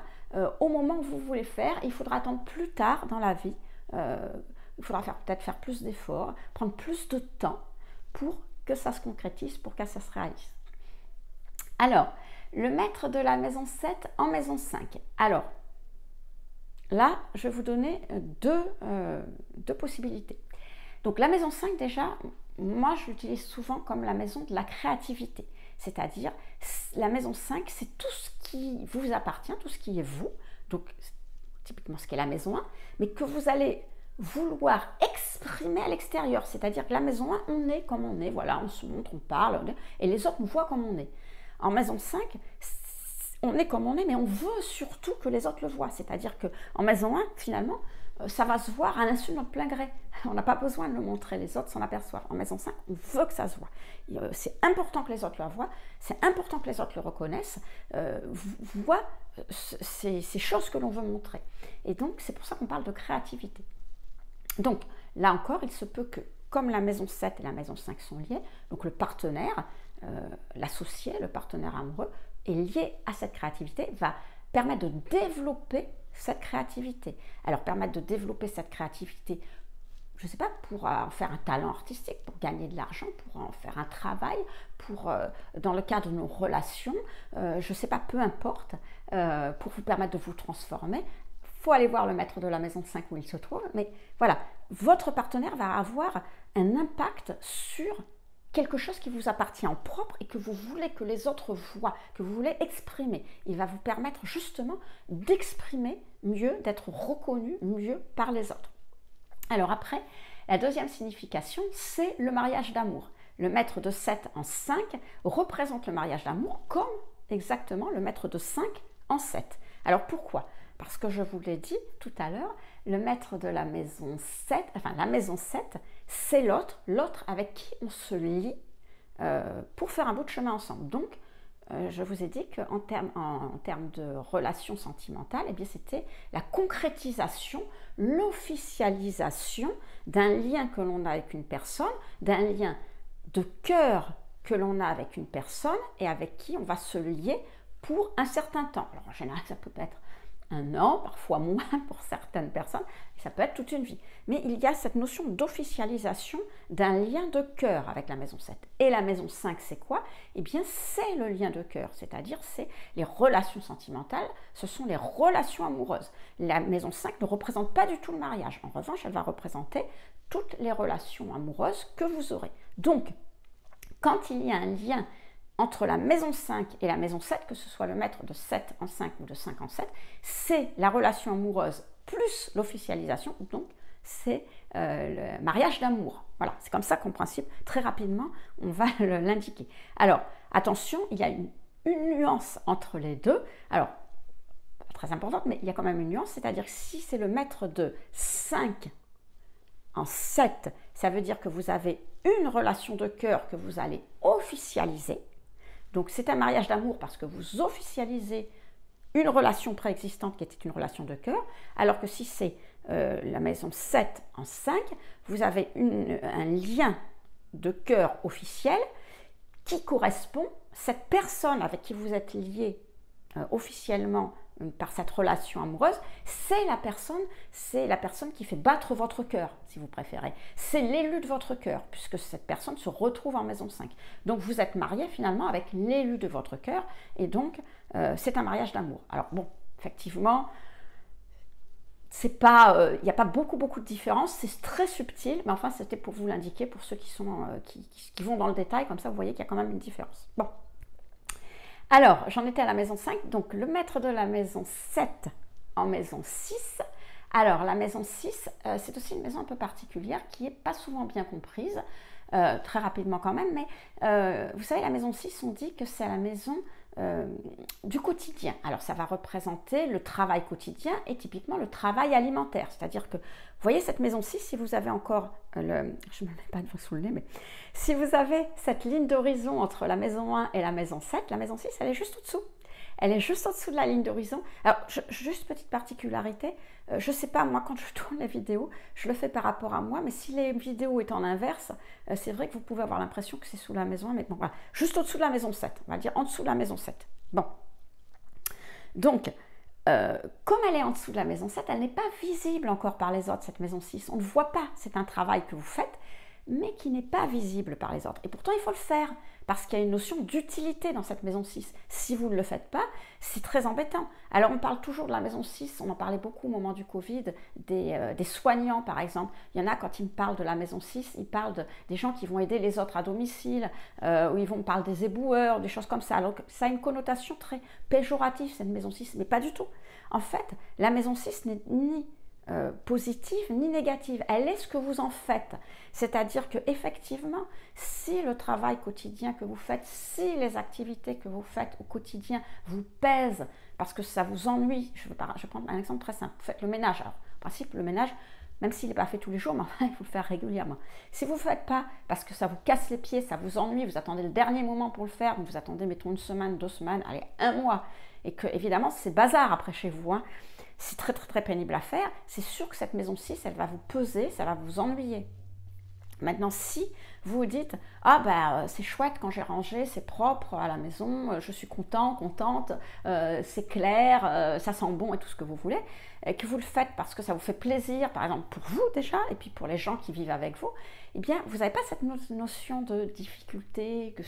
au moment où vous voulez faire. Il faudra attendre plus tard dans la vie. Il faudra peut-être faire plus d'efforts, prendre plus de temps pour que ça se concrétise, pour que ça se réalise. Alors, le maître de la maison 7 en maison 5. Alors, là, je vais vous donner deux possibilités. Donc, la maison 5, déjà, moi, je l'utilise souvent comme la maison de la créativité. C'est-à-dire, la maison 5, c'est tout ce qui vous appartient, tout ce qui est vous. Donc, typiquement ce qui est la maison 1, mais que vous allez vouloir exprimer à l'extérieur, c'est-à-dire que la maison 1, on est comme on est, voilà, on se montre, on parle, et les autres nous voient comme on est. En maison 5, on est comme on est, mais on veut surtout que les autres le voient, c'est-à-dire qu'en maison 1, finalement, ça va se voir à l'insu de notre plein gré. On n'a pas besoin de le montrer, les autres s'en aperçoivent. En maison 5, on veut que ça se voit. C'est important que les autres le voient, c'est important que les autres le reconnaissent, voient ces choses que l'on veut montrer. Et donc, c'est pour ça qu'on parle de créativité. Donc, là encore, il se peut que, comme la maison 7 et la maison 5 sont liées, donc le partenaire, l'associé, le partenaire amoureux, est lié à cette créativité, va permettre de développer cette créativité. Alors, permettre de développer cette créativité, je ne sais pas, pour en faire un talent artistique, pour gagner de l'argent, pour en faire un travail, pour, dans le cadre de nos relations, je ne sais pas, peu importe, pour vous permettre de vous transformer. Il faut aller voir le maître de la maison 5 où il se trouve, mais voilà, votre partenaire va avoir un impact sur quelque chose qui vous appartient en propre et que vous voulez que les autres voient, que vous voulez exprimer. Il va vous permettre justement d'exprimer mieux, d'être reconnu mieux par les autres. Alors après, la deuxième signification, c'est le mariage d'amour. Le maître de 7 en 5 représente le mariage d'amour comme exactement le maître de 5 en 7. Alors pourquoi ? Parce que je vous l'ai dit tout à l'heure, le maître de la maison 7, enfin la maison 7, c'est l'autre avec qui on se lie pour faire un bout de chemin ensemble. Donc, je vous ai dit qu'en termes de relations sentimentales, eh bien, c'était la concrétisation, l'officialisation d'un lien que l'on a avec une personne, d'un lien de cœur que l'on a avec une personne et avec qui on va se lier pour un certain temps. Alors en général, ça peut être un an, parfois moins pour certaines personnes, et ça peut être toute une vie. Mais il y a cette notion d'officialisation d'un lien de cœur avec la maison 7. Et la maison 5, c'est quoi ? Eh bien, c'est le lien de cœur, c'est-à-dire c'est les relations sentimentales, ce sont les relations amoureuses. La maison 5 ne représente pas du tout le mariage. En revanche, elle va représenter toutes les relations amoureuses que vous aurez. Donc, quand il y a un lien entre la maison 5 et la maison 7, que ce soit le maître de 7 en 5 ou de 5 en 7, c'est la relation amoureuse plus l'officialisation, donc c'est le mariage d'amour. Voilà, c'est comme ça qu'en principe, très rapidement, on va l'indiquer. Alors, attention, il y a une nuance entre les deux. Alors, pas très importante, mais il y a quand même une nuance, c'est-à-dire que si c'est le maître de 5 en 7, ça veut dire que vous avez une relation de cœur que vous allez officialiser. Donc c'est un mariage d'amour parce que vous officialisez une relation préexistante qui était une relation de cœur, alors que si c'est la maison 7 en 5, vous avez un lien de cœur officiel qui correspond, cette personne avec qui vous êtes lié officiellement par cette relation amoureuse, c'est la personne qui fait battre votre cœur, si vous préférez. C'est l'élu de votre cœur, puisque cette personne se retrouve en maison 5. Donc vous êtes marié finalement avec l'élu de votre cœur, et donc c'est un mariage d'amour. Alors bon, effectivement, c'est pas, il n'y a pas beaucoup de différence, c'est très subtil, mais enfin c'était pour vous l'indiquer, pour ceux qui, qui vont dans le détail, comme ça vous voyez qu'il y a quand même une différence. Bon, alors j'en étais à la maison 5, donc le maître de la maison 7 en maison 6. Alors la maison 6, c'est aussi une maison un peu particulière qui n'est pas souvent bien comprise, très rapidement quand même, mais vous savez, la maison 6, on dit que c'est la maison du quotidien. Alors ça va représenter le travail quotidien et typiquement le travail alimentaire. C'est-à-dire que, vous voyez cette maison 6, si vous avez encore je ne me mets pas de sous le nez, mais si vous avez cette ligne d'horizon entre la maison 1 et la maison 7, la maison 6, elle est juste au-dessous. Elle est juste au-dessous de la ligne d'horizon. Alors, juste petite particularité, je ne sais pas, moi, quand je tourne les vidéos, je le fais par rapport à moi, mais si les vidéos est en inverse, c'est vrai que vous pouvez avoir l'impression que c'est sous la maison 1, mais bon, voilà, juste au-dessous de la maison 7, on va dire en dessous de la maison 7. Bon. Donc, comme elle est en dessous de la maison 7, elle n'est pas visible encore par les autres, cette maison 6. On ne voit pas, c'est un travail que vous faites, mais qui n'est pas visible par les autres. Et pourtant, il faut le faire, parce qu'il y a une notion d'utilité dans cette maison 6. Si vous ne le faites pas, c'est très embêtant. Alors, on parle toujours de la maison 6, on en parlait beaucoup au moment du Covid, des soignants, par exemple. Il y en a, quand ils me parlent de la maison 6, ils parlent des gens qui vont aider les autres à domicile, ou ils vont me parler des éboueurs, des choses comme ça. Alors, ça a une connotation très péjorative, cette maison 6, mais pas du tout. En fait, la maison 6 n'est ni positive ni négative, elle est ce que vous en faites. C'est-à-dire que effectivement, si le travail quotidien que vous faites, si les activités que vous faites au quotidien vous pèsent parce que ça vous ennuie, je vais prendre un exemple très simple, vous faites le ménage. Alors, en principe, le ménage, même s'il n'est pas fait tous les jours, mais enfin, il faut le faire régulièrement. Si vous ne le faites pas parce que ça vous casse les pieds, ça vous ennuie, vous attendez le dernier moment pour le faire, vous attendez, mettons, une semaine, 2 semaines, allez, 1 mois, et que, évidemment, c'est bazar après chez vous, hein. C'est très pénible à faire, c'est sûr que cette maison 6, elle va vous peser, ça va vous ennuyer. Maintenant, si vous vous dites « Ah ben c'est chouette quand j'ai rangé, c'est propre à la maison, je suis contente, c'est clair, ça sent bon et tout ce que vous voulez », et que vous le faites parce que ça vous fait plaisir, par exemple pour vous déjà, et puis pour les gens qui vivent avec vous, eh bien vous n'avez pas cette notion de difficulté, que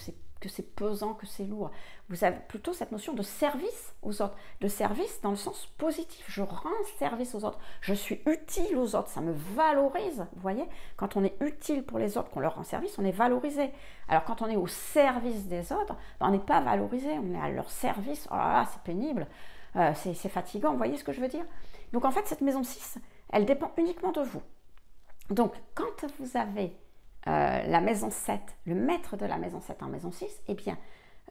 c'est pesant, que c'est lourd. Vous avez plutôt cette notion de service aux autres, de service dans le sens positif. Je rends service aux autres, je suis utile aux autres, ça me valorise. Vous voyez, quand on est utile pour les autres, qu'on leur rend service, on est valorisé. Alors quand on est au service des autres, on n'est pas valorisé, on est à leur service. Oh là là, c'est pénible, c'est fatigant, vous voyez ce que je veux dire? Donc en fait, cette maison 6, elle dépend uniquement de vous. Donc quand vous avez la maison 7, le maître de la maison 7 en maison 6, eh bien,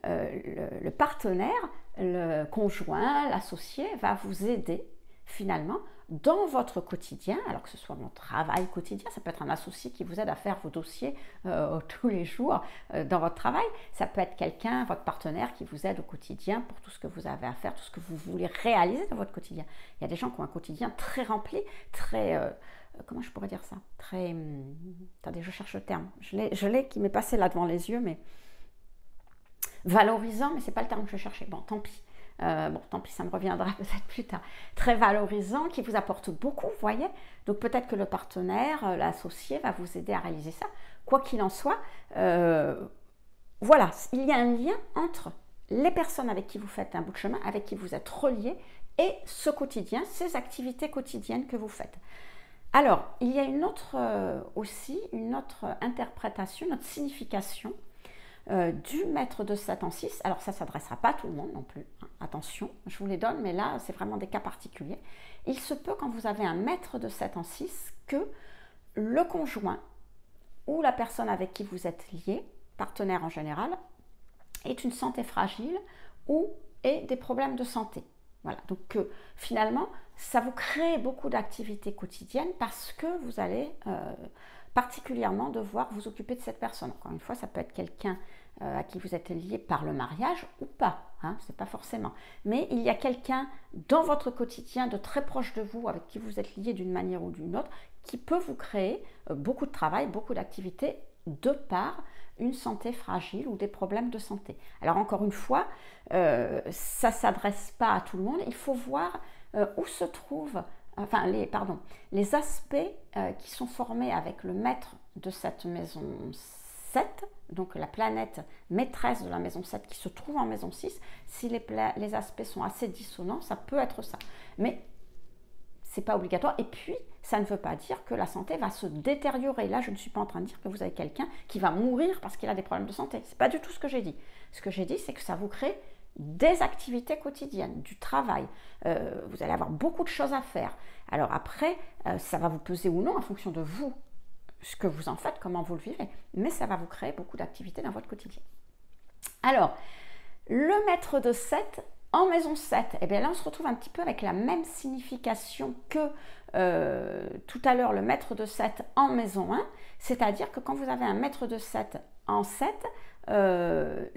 le partenaire, le conjoint, l'associé va vous aider finalement dans votre quotidien, alors que ce soit mon travail quotidien, ça peut être un associé qui vous aide à faire vos dossiers tous les jours dans votre travail, ça peut être quelqu'un, votre partenaire qui vous aide au quotidien pour tout ce que vous avez à faire, tout ce que vous voulez réaliser dans votre quotidien. Il y a des gens qui ont un quotidien très rempli, très... comment je pourrais dire ça? Très... attendez, je cherche le terme. Je l'ai qui m'est passé là devant les yeux, mais valorisant, mais c'est pas le terme que je cherchais. Bon, tant pis. Tant pis, ça me reviendra peut-être plus tard. Très valorisant, qui vous apporte beaucoup, vous voyez. Donc peut-être que le partenaire, l'associé, va vous aider à réaliser ça. Quoi qu'il en soit, voilà, il y a un lien entre les personnes avec qui vous faites un bout de chemin, avec qui vous êtes reliés, et ce quotidien, ces activités quotidiennes que vous faites. Alors, il y a une autre interprétation, une autre signification du maître de 7 en 6. Alors, ça ne s'adressera pas à tout le monde non plus. Hein. Attention, je vous les donne, mais là, c'est vraiment des cas particuliers. Il se peut, quand vous avez un maître de 7 en 6, que le conjoint ou la personne avec qui vous êtes lié, partenaire en général, ait une santé fragile ou ait des problèmes de santé. Voilà, donc finalement, ça vous crée beaucoup d'activités quotidiennes parce que vous allez particulièrement devoir vous occuper de cette personne. Encore une fois, ça peut être quelqu'un à qui vous êtes lié par le mariage ou pas, hein, c'est pas forcément. Mais il y a quelqu'un dans votre quotidien de très proche de vous, avec qui vous êtes lié d'une manière ou d'une autre, qui peut vous créer beaucoup de travail, beaucoup d'activités de par une santé fragile ou des problèmes de santé. Alors encore une fois, ça ne s'adresse pas à tout le monde. Il faut voir où se trouvent les aspects qui sont formés avec le maître de cette maison 7, donc la planète maîtresse de la maison 7 qui se trouve en maison 6. Si les aspects sont assez dissonants, ça peut être ça. Mais c'est pas obligatoire. Et puis, ça ne veut pas dire que la santé va se détériorer. Là, je ne suis pas en train de dire que vous avez quelqu'un qui va mourir parce qu'il a des problèmes de santé. C'est pas du tout ce que j'ai dit. Ce que j'ai dit, c'est que ça vous crée des activités quotidiennes, du travail. Vous allez avoir beaucoup de choses à faire. Alors après, ça va vous peser ou non en fonction de vous, ce que vous en faites, comment vous le vivez. Mais ça va vous créer beaucoup d'activités dans votre quotidien. Alors, le maître de 7 en maison 7, et bien là on se retrouve un petit peu avec la même signification que tout à l'heure le maître de 7 en maison 1, c'est-à-dire que quand vous avez un maître de 7 en 7, le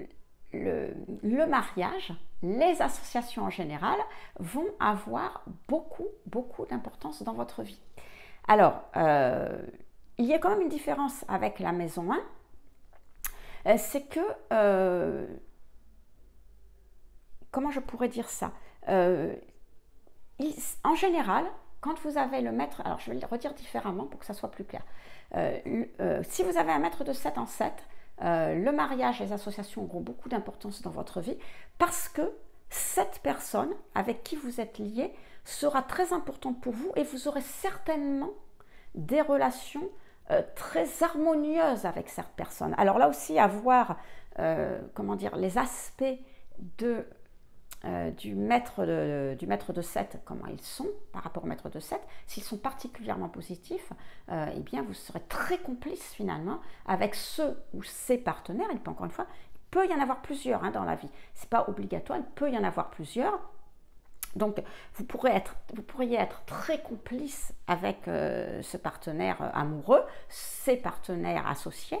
mariage, les associations en général vont avoir beaucoup d'importance dans votre vie. Alors, il y a quand même une différence avec la maison 1, c'est que comment je pourrais dire ça, en général, quand vous avez le maître, alors je vais le redire différemment pour que ça soit plus clair. Si vous avez un maître de 7 en 7, le mariage et les associations auront beaucoup d'importance dans votre vie parce que cette personne avec qui vous êtes lié sera très importante pour vous et vous aurez certainement des relations très harmonieuses avec cette personne. Alors là aussi, à voir comment dire, les aspects du maître de 7, comment ils sont par rapport au maître de 7, s'ils sont particulièrement positifs, eh bien vous serez très complice finalement avec ceux ou ses partenaires. Et puis encore une fois, il peut y en avoir plusieurs dans la vie, c'est pas obligatoire, il peut y en avoir plusieurs. Donc vous pourriez être très complice avec ce partenaire amoureux, ses partenaires associés,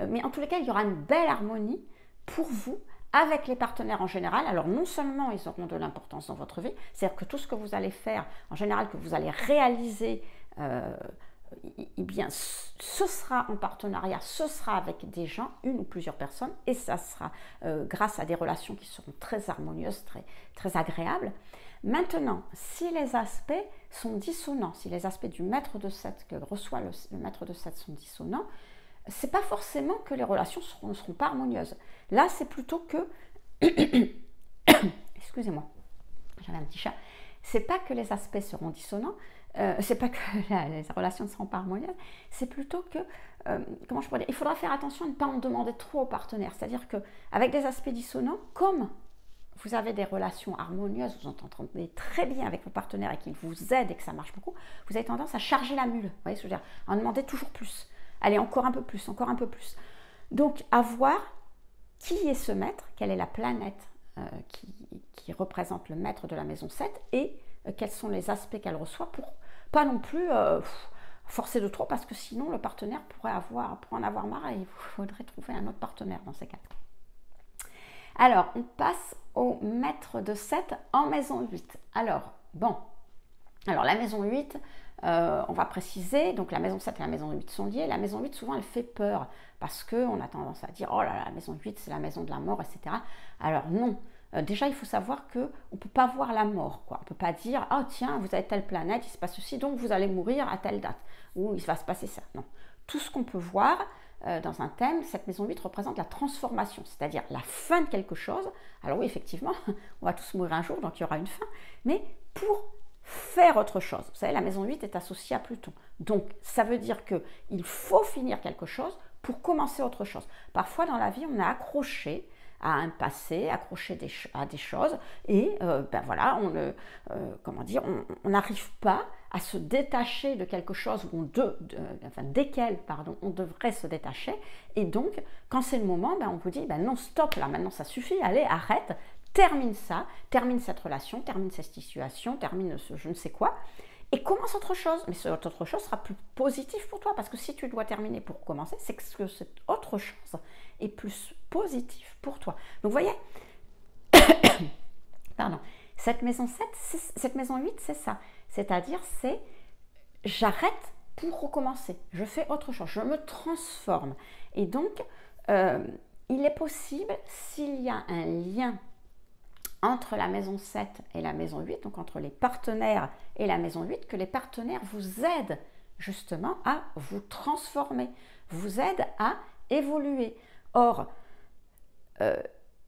mais en tous les cas il y aura une belle harmonie pour vous avec les partenaires en général. Alors non seulement ils auront de l'importance dans votre vie, c'est-à-dire que tout ce que vous allez faire, en général que vous allez réaliser, eh bien ce sera en partenariat, ce sera avec des gens, une ou plusieurs personnes, et ça sera grâce à des relations qui seront très harmonieuses, très agréables. Maintenant, si les aspects sont dissonants, si les aspects du maître de 7 que reçoit le maître de 7 sont dissonants, c'est pas forcément que les relations ne seront pas harmonieuses. Là, c'est plutôt que excusez-moi, j'avais un petit chat. C'est pas que les aspects seront dissonants, c'est pas que les relations ne seront pas harmonieuses, c'est plutôt que comment je pourrais dire, il faudra faire attention à ne pas en demander trop au partenaire. C'est-à-dire que avec des aspects dissonants, comme vous avez des relations harmonieuses, vous entendez très bien avec vos partenaires et qu'ils vous aident et que ça marche beaucoup, vous avez tendance à charger la mule. Vous voyez ce que je veux dire, à en demander toujours plus. Allez, encore un peu plus, encore un peu plus. Donc, à voir qui est ce maître, quelle est la planète qui représente le maître de la maison 7 et quels sont les aspects qu'elle reçoit pour pas non plus forcer de trop parce que sinon le partenaire pourrait en avoir marre et il faudrait trouver un autre partenaire dans ces cas. Alors, on passe au maître de 7 en maison 8. Alors, bon, la maison 8, on va préciser, donc la maison 7 et la maison 8 sont liées. La maison 8, souvent, elle fait peur parce qu'on a tendance à dire « Oh là là, la maison 8, c'est la maison de la mort, etc. » Alors non, déjà, il faut savoir qu'on ne peut pas voir la mort, quoi. On ne peut pas dire « Oh tiens, vous avez telle planète, il se passe ceci, donc vous allez mourir à telle date. » Ou « Il va se passer ça. » Non. Tout ce qu'on peut voir dans un thème, cette maison 8 représente la transformation, c'est-à-dire la fin de quelque chose. Alors oui, effectivement, on va tous mourir un jour, donc il y aura une fin, mais pour faire autre chose. Vous savez, la maison 8 est associée à Pluton. Donc, ça veut dire qu'il faut finir quelque chose pour commencer autre chose. Parfois, dans la vie, on est accroché à un passé, accroché à des choses, et ben voilà, on n'arrive pas à se détacher de quelque chose desquels on devrait se détacher. Et donc, quand c'est le moment, ben on vous dit, ben non, stop, là, maintenant ça suffit, allez, arrête, termine ça, termine cette relation, termine cette situation, termine ce je ne sais quoi, et commence autre chose. Mais cette autre chose sera plus positif pour toi, parce que si tu dois terminer pour commencer, c'est que cette autre chose est plus positif pour toi. Donc, vous voyez, pardon, cette maison 8, c'est ça. C'est-à-dire, c'est j'arrête pour recommencer. Je fais autre chose, je me transforme. Et donc, il est possible, s'il y a un lien entre la maison 7 et la maison 8, donc entre les partenaires et la maison 8, que les partenaires vous aident justement à vous transformer, vous aident à évoluer. Or,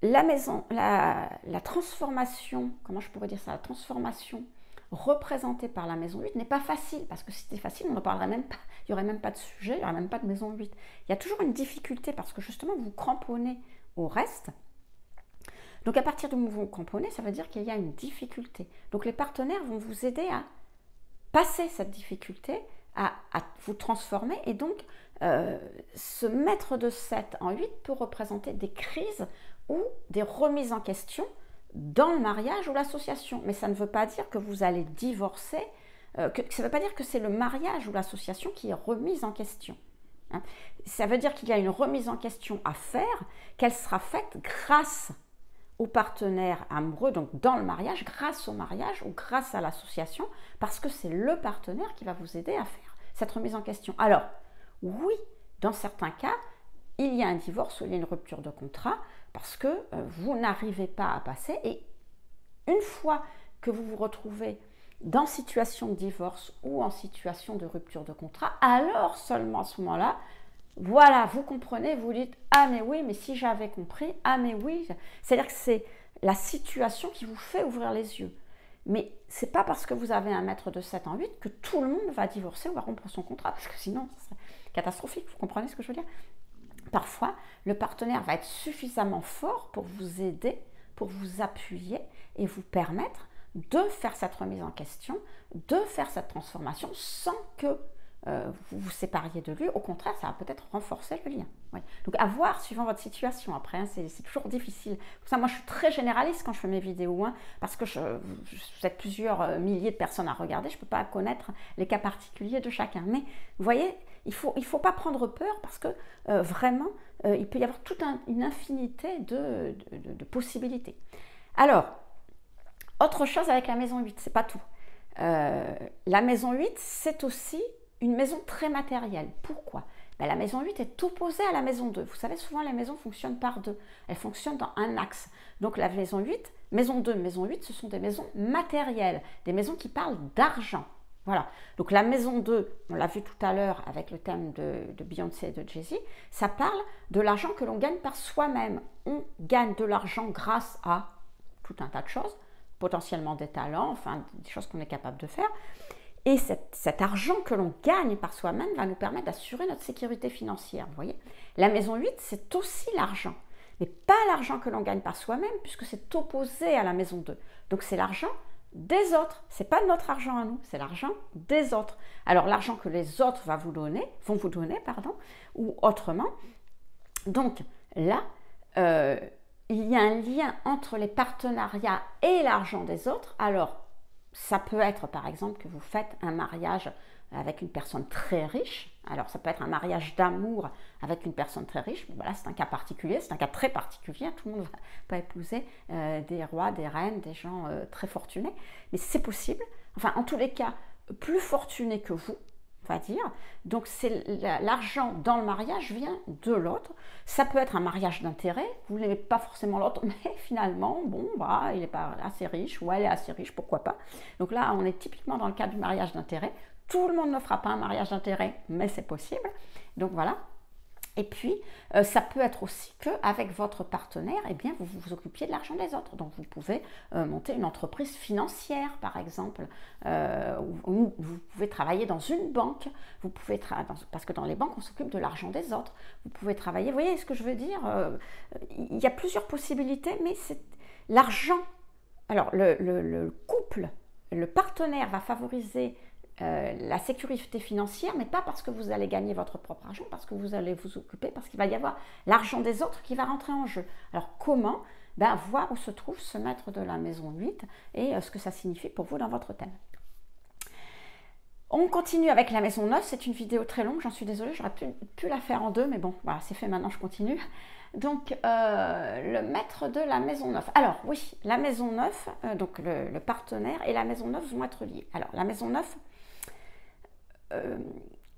la transformation, comment je pourrais dire ça, la transformation représenté par la maison 8 n'est pas facile, parce que si c'était facile, on ne parlerait même pas, il n'y aurait même pas de sujet, il n'y aurait même pas de maison 8. Il y a toujours une difficulté, parce que justement, vous cramponnez au reste. Donc à partir du moment où vous cramponnez, ça veut dire qu'il y a une difficulté. Donc les partenaires vont vous aider à passer cette difficulté, à vous transformer, et donc ce maître de 7 en 8 peut représenter des crises ou des remises en question dans le mariage ou l'association. Mais ça ne veut pas dire que vous allez divorcer, ça ne veut pas dire que c'est le mariage ou l'association qui est remise en question. Hein. Ça veut dire qu'il y a une remise en question à faire, qu'elle sera faite grâce au partenaire amoureux, donc dans le mariage, grâce au mariage ou grâce à l'association, parce que c'est le partenaire qui va vous aider à faire cette remise en question. Alors, oui, dans certains cas, il y a un divorce ou il y a une rupture de contrat, parce que vous n'arrivez pas à passer, et une fois que vous vous retrouvez dans situation de divorce ou en situation de rupture de contrat, alors seulement à ce moment-là, voilà, vous comprenez, vous dites « Ah mais oui, mais si j'avais compris, ah mais oui », c'est-à-dire que c'est la situation qui vous fait ouvrir les yeux. Mais ce n'est pas parce que vous avez un maître de 7 en 8 que tout le monde va divorcer ou va rompre son contrat, parce que sinon, ce serait catastrophique, vous comprenez ce que je veux dire? Parfois, le partenaire va être suffisamment fort pour vous aider, pour vous appuyer et vous permettre de faire cette remise en question, de faire cette transformation sans que vous vous sépariez de lui. Au contraire, ça va peut-être renforcer le lien. Ouais. Donc à voir suivant votre situation après, hein, c'est toujours difficile. Pour ça, moi je suis très généraliste quand je fais mes vidéos, hein, parce que vous êtes plusieurs milliers de personnes à regarder, je ne peux pas connaître les cas particuliers de chacun. Mais vous voyez, il faut pas prendre peur, parce que vraiment, il peut y avoir toute une infinité de possibilités. Alors, autre chose avec la maison 8, c'est pas tout. La maison 8, c'est aussi une maison très matérielle. Pourquoi? La maison 8 est opposée à la maison 2. Vous savez, souvent les maisons fonctionnent par deux. Elles fonctionnent dans un axe. Donc la maison 8, maison 2, maison 8, ce sont des maisons matérielles, des maisons qui parlent d'argent. Voilà. Donc la maison 2, on l'a vu tout à l'heure avec le thème de Beyoncé et de Jay-Z, ça parle de l'argent que l'on gagne par soi-même. On gagne de l'argent grâce à tout un tas de choses, potentiellement des talents, enfin des choses qu'on est capable de faire. Et cet argent que l'on gagne par soi-même va nous permettre d'assurer notre sécurité financière. Vous voyez, la maison 8, c'est aussi l'argent, mais pas l'argent que l'on gagne par soi-même, puisque c'est opposé à la maison 2. Donc c'est l'argent des autres. Ce n'est pas notre argent à nous, c'est l'argent des autres. Alors l'argent que les autres vont vous donner, ou autrement. Donc là, il y a un lien entre les partenariats et l'argent des autres. Alors, ça peut être par exemple que vous faites un mariage avec une personne très riche. Alors ça peut être un mariage d'amour avec une personne très riche. Bon, voilà, c'est un cas particulier, c'est un cas très particulier. Tout le monde ne va pas épouser des rois, des reines, des gens très fortunés. Mais c'est possible. Enfin, en tous les cas, plus fortunés que vous, on va dire. Donc c'est l'argent dans le mariage vient de l'autre. Ça peut être un mariage d'intérêt, vous n'aimez pas forcément l'autre, mais finalement, bon, bah, il n'est pas assez riche, ou elle est assez riche, pourquoi pas. Donc là, on est typiquement dans le cas du mariage d'intérêt. Tout le monde ne fera pas un mariage d'intérêt, mais c'est possible. Donc voilà. Et puis, ça peut être aussi qu'avec votre partenaire, eh bien, vous vous occupiez de l'argent des autres. Donc, vous pouvez monter une entreprise financière, par exemple. Ou vous pouvez travailler dans une banque. Vous pouvez parce que dans les banques, on s'occupe de l'argent des autres. Vous pouvez travailler. Vous voyez ce que je veux dire? Il y a plusieurs possibilités, mais c'est l'argent. Alors, le couple, le partenaire va favoriser la sécurité financière, mais pas parce que vous allez gagner votre propre argent, parce que vous allez vous occuper, parce qu'il va y avoir l'argent des autres qui va rentrer en jeu. Alors comment? Voir où se trouve ce maître de la maison 8 et ce que ça signifie pour vous dans votre thème. On continue avec la maison 9, c'est une vidéo très longue, j'en suis désolée, j'aurais pu la faire en deux, mais bon, voilà, c'est fait maintenant, je continue. Donc, le maître de la maison 9. Alors, oui, la maison 9, donc le partenaire et la maison 9 vont être liés. Alors, la maison 9,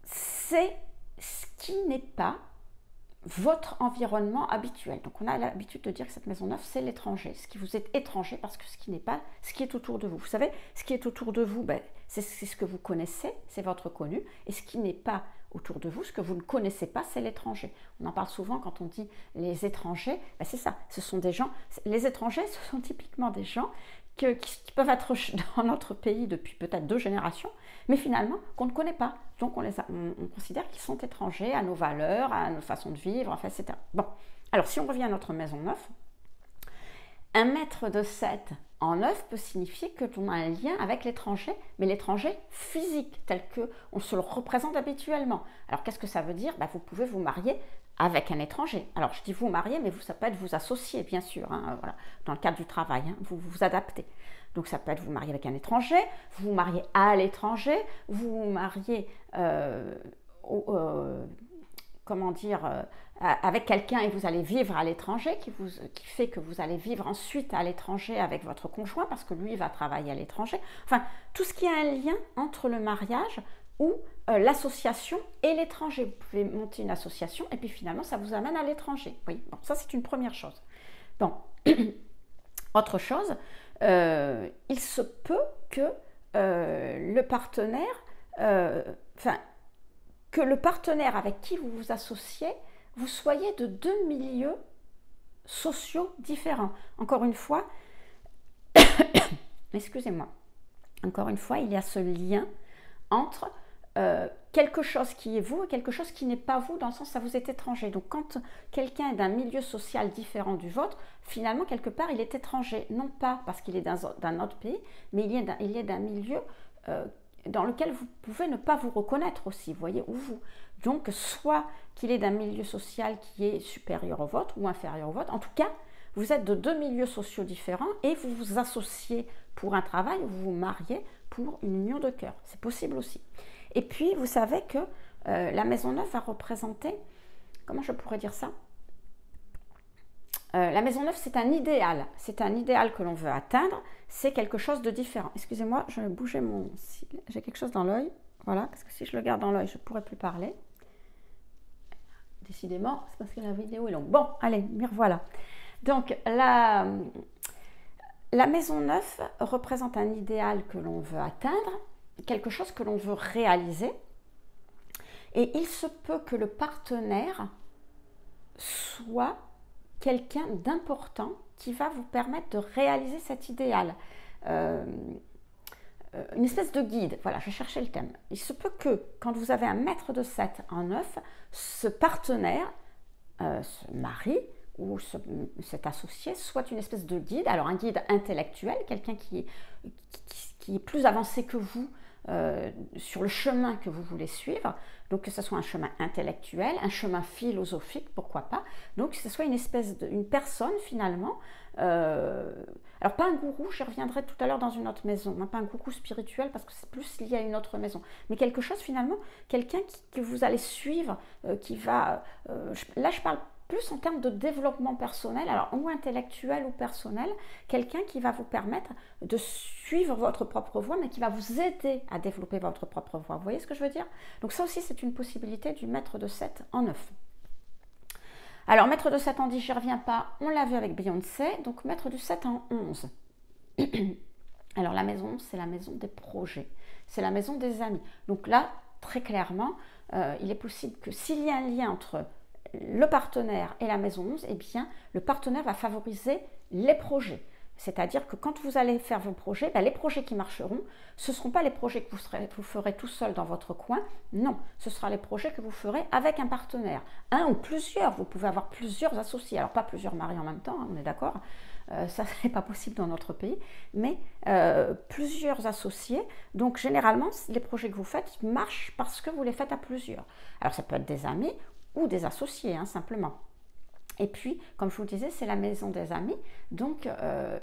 c'est ce qui n'est pas votre environnement habituel. Donc on a l'habitude de dire que cette maison 9, c'est l'étranger, ce qui vous est étranger, parce que ce qui n'est pas ce qui est autour de vous. Vous savez, ce qui est autour de vous, c'est ce que vous connaissez, c'est votre connu, et ce qui n'est pas autour de vous, ce que vous ne connaissez pas, c'est l'étranger. On en parle souvent quand on dit les étrangers, c'est ça, ce sont des gens, les étrangers, ce sont typiquement des gens qui peuvent être dans notre pays depuis peut-être 2 générations, mais finalement qu'on ne connaît pas. Donc on considère qu'ils sont étrangers à nos valeurs, à nos façons de vivre, enfin, etc. Bon, alors si on revient à notre maison neuve, 1 m de 7 en neuf peut signifier que l'on a un lien avec l'étranger, mais l'étranger physique, tel qu'on se le représente habituellement. Alors qu'est-ce que ça veut dire? Vous pouvez vous marier avec un étranger. Alors je dis vous marier, mais ça peut être vous associer, bien sûr, hein, voilà, dans le cadre du travail, hein, vous vous adaptez. Donc ça peut être vous marier avec un étranger, vous vous mariez à l'étranger, vous vous mariez comment dire, avec quelqu'un et vous allez vivre à l'étranger, qui fait que vous allez vivre ensuite à l'étranger avec votre conjoint parce que lui va travailler à l'étranger. Enfin, tout ce qui a un lien entre le mariage ou l'association et l'étranger. Vous pouvez monter une association et puis finalement ça vous amène à l'étranger. Oui, bon, ça c'est une première chose. Bon, autre chose, il se peut que le partenaire, que le partenaire avec qui vous vous associez, vous soyez de 2 milieux sociaux différents. Encore une fois, excusez-moi, encore une fois, il y a ce lien entre quelque chose qui est vous et quelque chose qui n'est pas vous, dans le sens où ça vous est étranger. Donc quand quelqu'un est d'un milieu social différent du vôtre, finalement, quelque part, il est étranger. Non pas parce qu'il est d'un autre pays, mais il est d'un milieu dans lequel vous pouvez ne pas vous reconnaître aussi, vous voyez, ou vous. Donc, soit qu'il est d'un milieu social qui est supérieur au vôtre ou inférieur au vôtre, en tout cas, vous êtes de 2 milieux sociaux différents et vous vous associez pour un travail ou vous vous mariez pour une union de cœur. C'est possible aussi. Et puis, vous savez que la maison neuve va représenter, comment je pourrais dire ça? La maison neuve, c'est un idéal. C'est un idéal que l'on veut atteindre. C'est quelque chose de différent. Excusez-moi, je vais bouger mon cil. J'ai quelque chose dans l'œil. Voilà, parce que si je le garde dans l'œil, je ne pourrai plus parler. Décidément, c'est parce que la vidéo est longue. Bon, allez, me revoilà. Donc, la maison neuve représente un idéal que l'on veut atteindre, quelque chose que l'on veut réaliser. Et il se peut que le partenaire soit quelqu'un d'important qui va vous permettre de réaliser cet idéal. Une espèce de guide, voilà, je cherchais le thème. Il se peut que quand vous avez 1 m de 7 en neuf, ce partenaire, ce mari ou cet associé soit une espèce de guide, alors un guide intellectuel, quelqu'un qui est plus avancé que vous sur le chemin que vous voulez suivre, donc que ce soit un chemin intellectuel, un chemin philosophique, pourquoi pas, donc que ce soit une personne finalement, alors pas un gourou, j'y reviendrai tout à l'heure dans une autre maison, pas un gourou spirituel parce que c'est plus lié à une autre maison, mais quelque chose finalement, quelqu'un que vous allez suivre, qui va, là je parle plus en termes de développement personnel, alors ou intellectuel ou personnel, quelqu'un qui va vous permettre de suivre votre propre voie, mais qui va vous aider à développer votre propre voie. Vous voyez ce que je veux dire? Donc ça aussi, c'est une possibilité du maître de 7 en 9. Alors, maître de 7 en 10, j'y reviens pas, on l'a vu avec Beyoncé, donc maître du 7 en 11. Alors, la maison 11, c'est la maison des projets, c'est la maison des amis. Donc là, très clairement, il est possible que s'il y a un lien entre le partenaire et la maison 11, eh bien, le partenaire va favoriser les projets. C'est-à-dire que quand vous allez faire vos projets, les projets qui marcheront, ce ne seront pas les projets que vous ferez tout seul dans votre coin, non, ce sera les projets que vous ferez avec un partenaire, un ou plusieurs, vous pouvez avoir plusieurs associés, alors pas plusieurs maris en même temps, hein, on est d'accord, ça n'est pas possible dans notre pays, mais plusieurs associés, donc généralement les projets que vous faites marchent parce que vous les faites à plusieurs. Alors ça peut être des amis ou des associés, hein, simplement. Et puis, comme je vous le disais, c'est la maison des amis, donc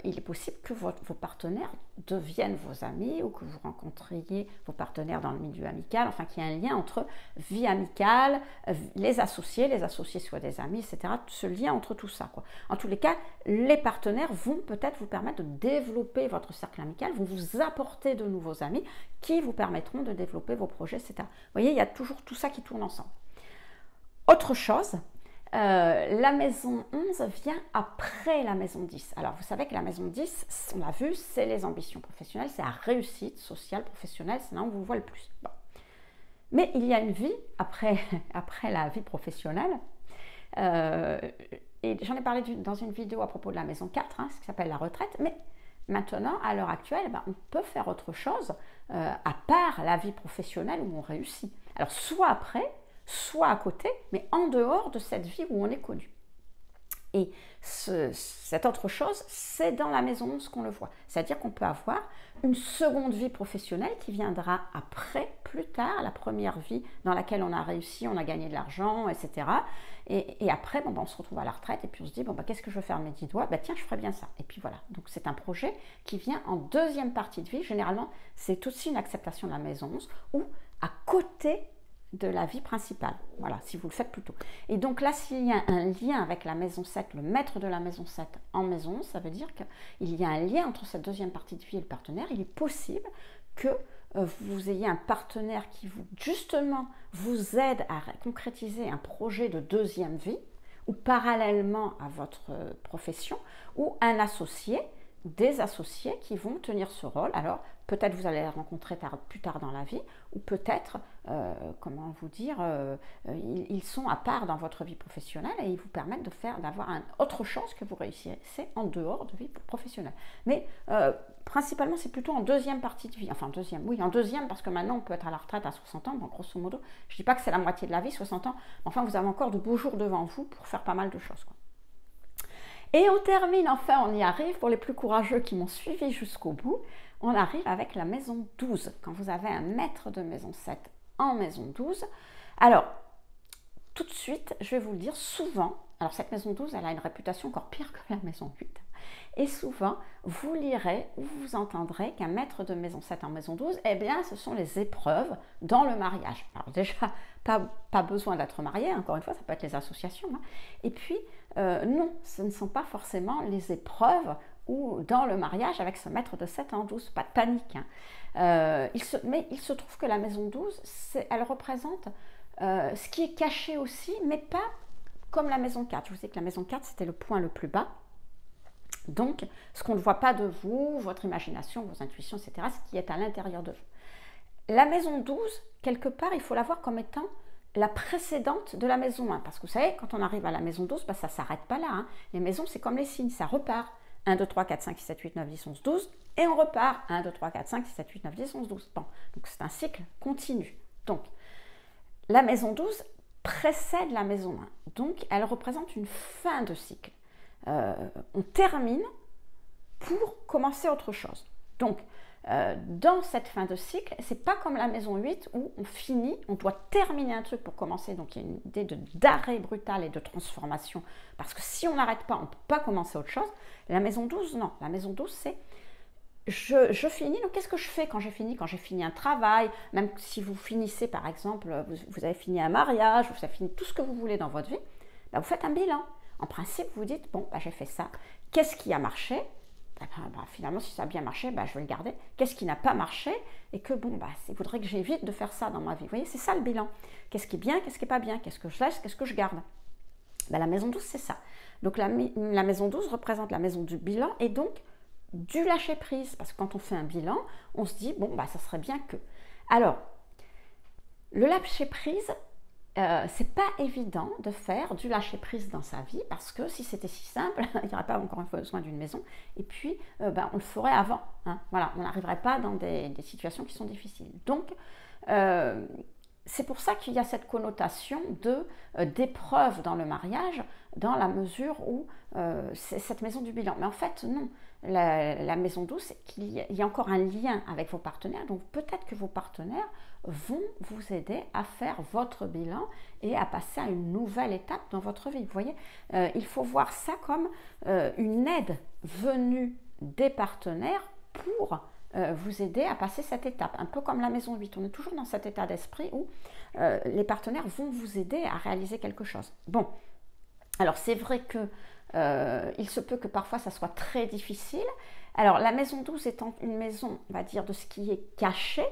il est possible que vos partenaires deviennent vos amis ou que vous rencontriez vos partenaires dans le milieu amical, enfin qu'il y ait un lien entre vie amicale, les associés soient des amis, etc. Ce lien entre tout ça, quoi. En tous les cas, les partenaires vont peut-être vous permettre de développer votre cercle amical, vont vous apporter de nouveaux amis qui vous permettront de développer vos projets, etc. Vous voyez, il y a toujours tout ça qui tourne ensemble. Autre chose, la maison 11 vient après la maison 10. Alors, vous savez que la maison 10, on l'a vu, c'est les ambitions professionnelles, c'est la réussite sociale, professionnelle, c'est là où on vous voit le plus. Bon. Mais il y a une vie après la vie professionnelle. Et j'en ai parlé dans une vidéo à propos de la maison 4, ce qui s'appelle la retraite. Mais Maintenant, à l'heure actuelle, on peut faire autre chose à part la vie professionnelle où on réussit. Alors, soit après, soit à côté, mais en dehors de cette vie où on est connu. Et cette autre chose, c'est dans la maison 11 qu'on le voit. C'est-à-dire qu'on peut avoir une seconde vie professionnelle qui viendra après, plus tard, la première vie dans laquelle on a réussi, on a gagné de l'argent, etc. Et après, on se retrouve à la retraite et puis on se dit, qu'est-ce que je veux faire de mes 10 doigts ? Tiens, je ferais bien ça. Et puis voilà. Donc c'est un projet qui vient en deuxième partie de vie. Généralement, c'est aussi une acceptation de la maison 11 ou à côté de la vie principale, voilà, si vous le faites plus tôt. Et donc là, s'il y a un lien avec la maison 7, le maître de la maison 7 en maison 11, ça veut dire qu'il y a un lien entre cette deuxième partie de vie et le partenaire. Il est possible que vous ayez un partenaire qui justement vous aide à concrétiser un projet de deuxième vie, ou parallèlement à votre profession, ou un associé, des associés qui vont tenir ce rôle. Alors, peut-être vous allez les rencontrer plus tard dans la vie, ou peut-être, ils sont à part dans votre vie professionnelle et ils vous permettent d'avoir autre chose que vous réussissez en dehors de vie professionnelle. Mais principalement, c'est plutôt en deuxième partie de vie. Enfin, en deuxième, parce que maintenant, on peut être à la retraite à 60 ans, grosso modo. Je ne dis pas que c'est la moitié de la vie, 60 ans, mais enfin, vous avez encore de beaux jours devant vous pour faire pas mal de choses, quoi. Et on termine, enfin on y arrive, pour les plus courageux qui m'ont suivi jusqu'au bout, on arrive avec la maison 12. Quand vous avez un maître de maison 7 en maison 12, alors tout de suite, je vais vous le dire, souvent, alors cette maison 12, elle a une réputation encore pire que la maison 8. Et souvent, vous lirez ou vous entendrez qu'un maître de maison 7 en maison 12, ce sont les épreuves dans le mariage. Alors déjà, pas besoin d'être marié, encore une fois, ça peut être les associations. Et puis, non, ce ne sont pas forcément les épreuves ou dans le mariage avec ce maître de 7 en 12, pas de panique. Mais il se trouve que la maison 12, elle représente ce qui est caché aussi, mais pas comme la maison 4. Je vous dis que la maison 4, c'était le point le plus bas. Donc, ce qu'on ne voit pas de vous, votre imagination, vos intuitions, etc., ce qui est à l'intérieur de vous. La maison 12, quelque part, il faut la voir comme étant la précédente de la maison 1. Parce que vous savez, quand on arrive à la maison 12, ça ne s'arrête pas là. Les maisons, c'est comme les signes, ça repart. 1, 2, 3, 4, 5, 6, 7, 8, 9, 10, 11, 12. Et on repart. 1, 2, 3, 4, 5, 6, 7, 8, 9, 10, 11, 12. Bon, donc c'est un cycle continu. Donc, la maison 12 précède la maison 1. Donc, elle représente une fin de cycle. On termine pour commencer autre chose. Donc, dans cette fin de cycle, c'est pas comme la maison 8 où on finit, on doit terminer un truc pour commencer. Donc, il y a une idée d'arrêt brutal et de transformation. Parce que si on n'arrête pas, on ne peut pas commencer autre chose. La maison 12, non. La maison 12, c'est je finis. Donc, qu'est-ce que je fais quand j'ai fini ? Quand j'ai fini un travail, même si vous finissez, par exemple, vous avez fini un mariage, vous avez fini tout ce que vous voulez dans votre vie, vous faites un bilan. En principe, vous dites, j'ai fait ça. Qu'est-ce qui a marché ? Finalement, si ça a bien marché, je vais le garder. Qu'est-ce qui n'a pas marché ? Et que, il faudrait que j'évite de faire ça dans ma vie. Vous voyez, c'est ça le bilan. Qu'est-ce qui est bien, qu'est-ce qui n'est pas bien ? Qu'est-ce que je laisse, qu'est-ce que je garde ? La maison 12, c'est ça. Donc, la maison 12 représente la maison du bilan et donc du lâcher-prise. Parce que quand on fait un bilan, on se dit, ça serait bien que... Alors, le lâcher-prise... c'est pas évident de faire du lâcher-prise dans sa vie parce que si c'était si simple, il n'y aurait pas encore besoin d'une maison et puis on le ferait avant. Voilà, on n'arriverait pas dans des situations qui sont difficiles. Donc, c'est pour ça qu'il y a cette connotation d'épreuve dans le mariage dans la mesure où c'est cette maison du bilan. Mais en fait, non. La maison 12, c'est qu'il y a encore un lien avec vos partenaires. Donc, peut-être que vos partenaires vont vous aider à faire votre bilan et à passer à une nouvelle étape dans votre vie. Vous voyez, il faut voir ça comme une aide venue des partenaires pour vous aider à passer cette étape. Un peu comme la maison 8. On est toujours dans cet état d'esprit où les partenaires vont vous aider à réaliser quelque chose. Bon, alors c'est vrai que il se peut que parfois ça soit très difficile. Alors la maison 12 étant une maison, on va dire, de ce qui est caché,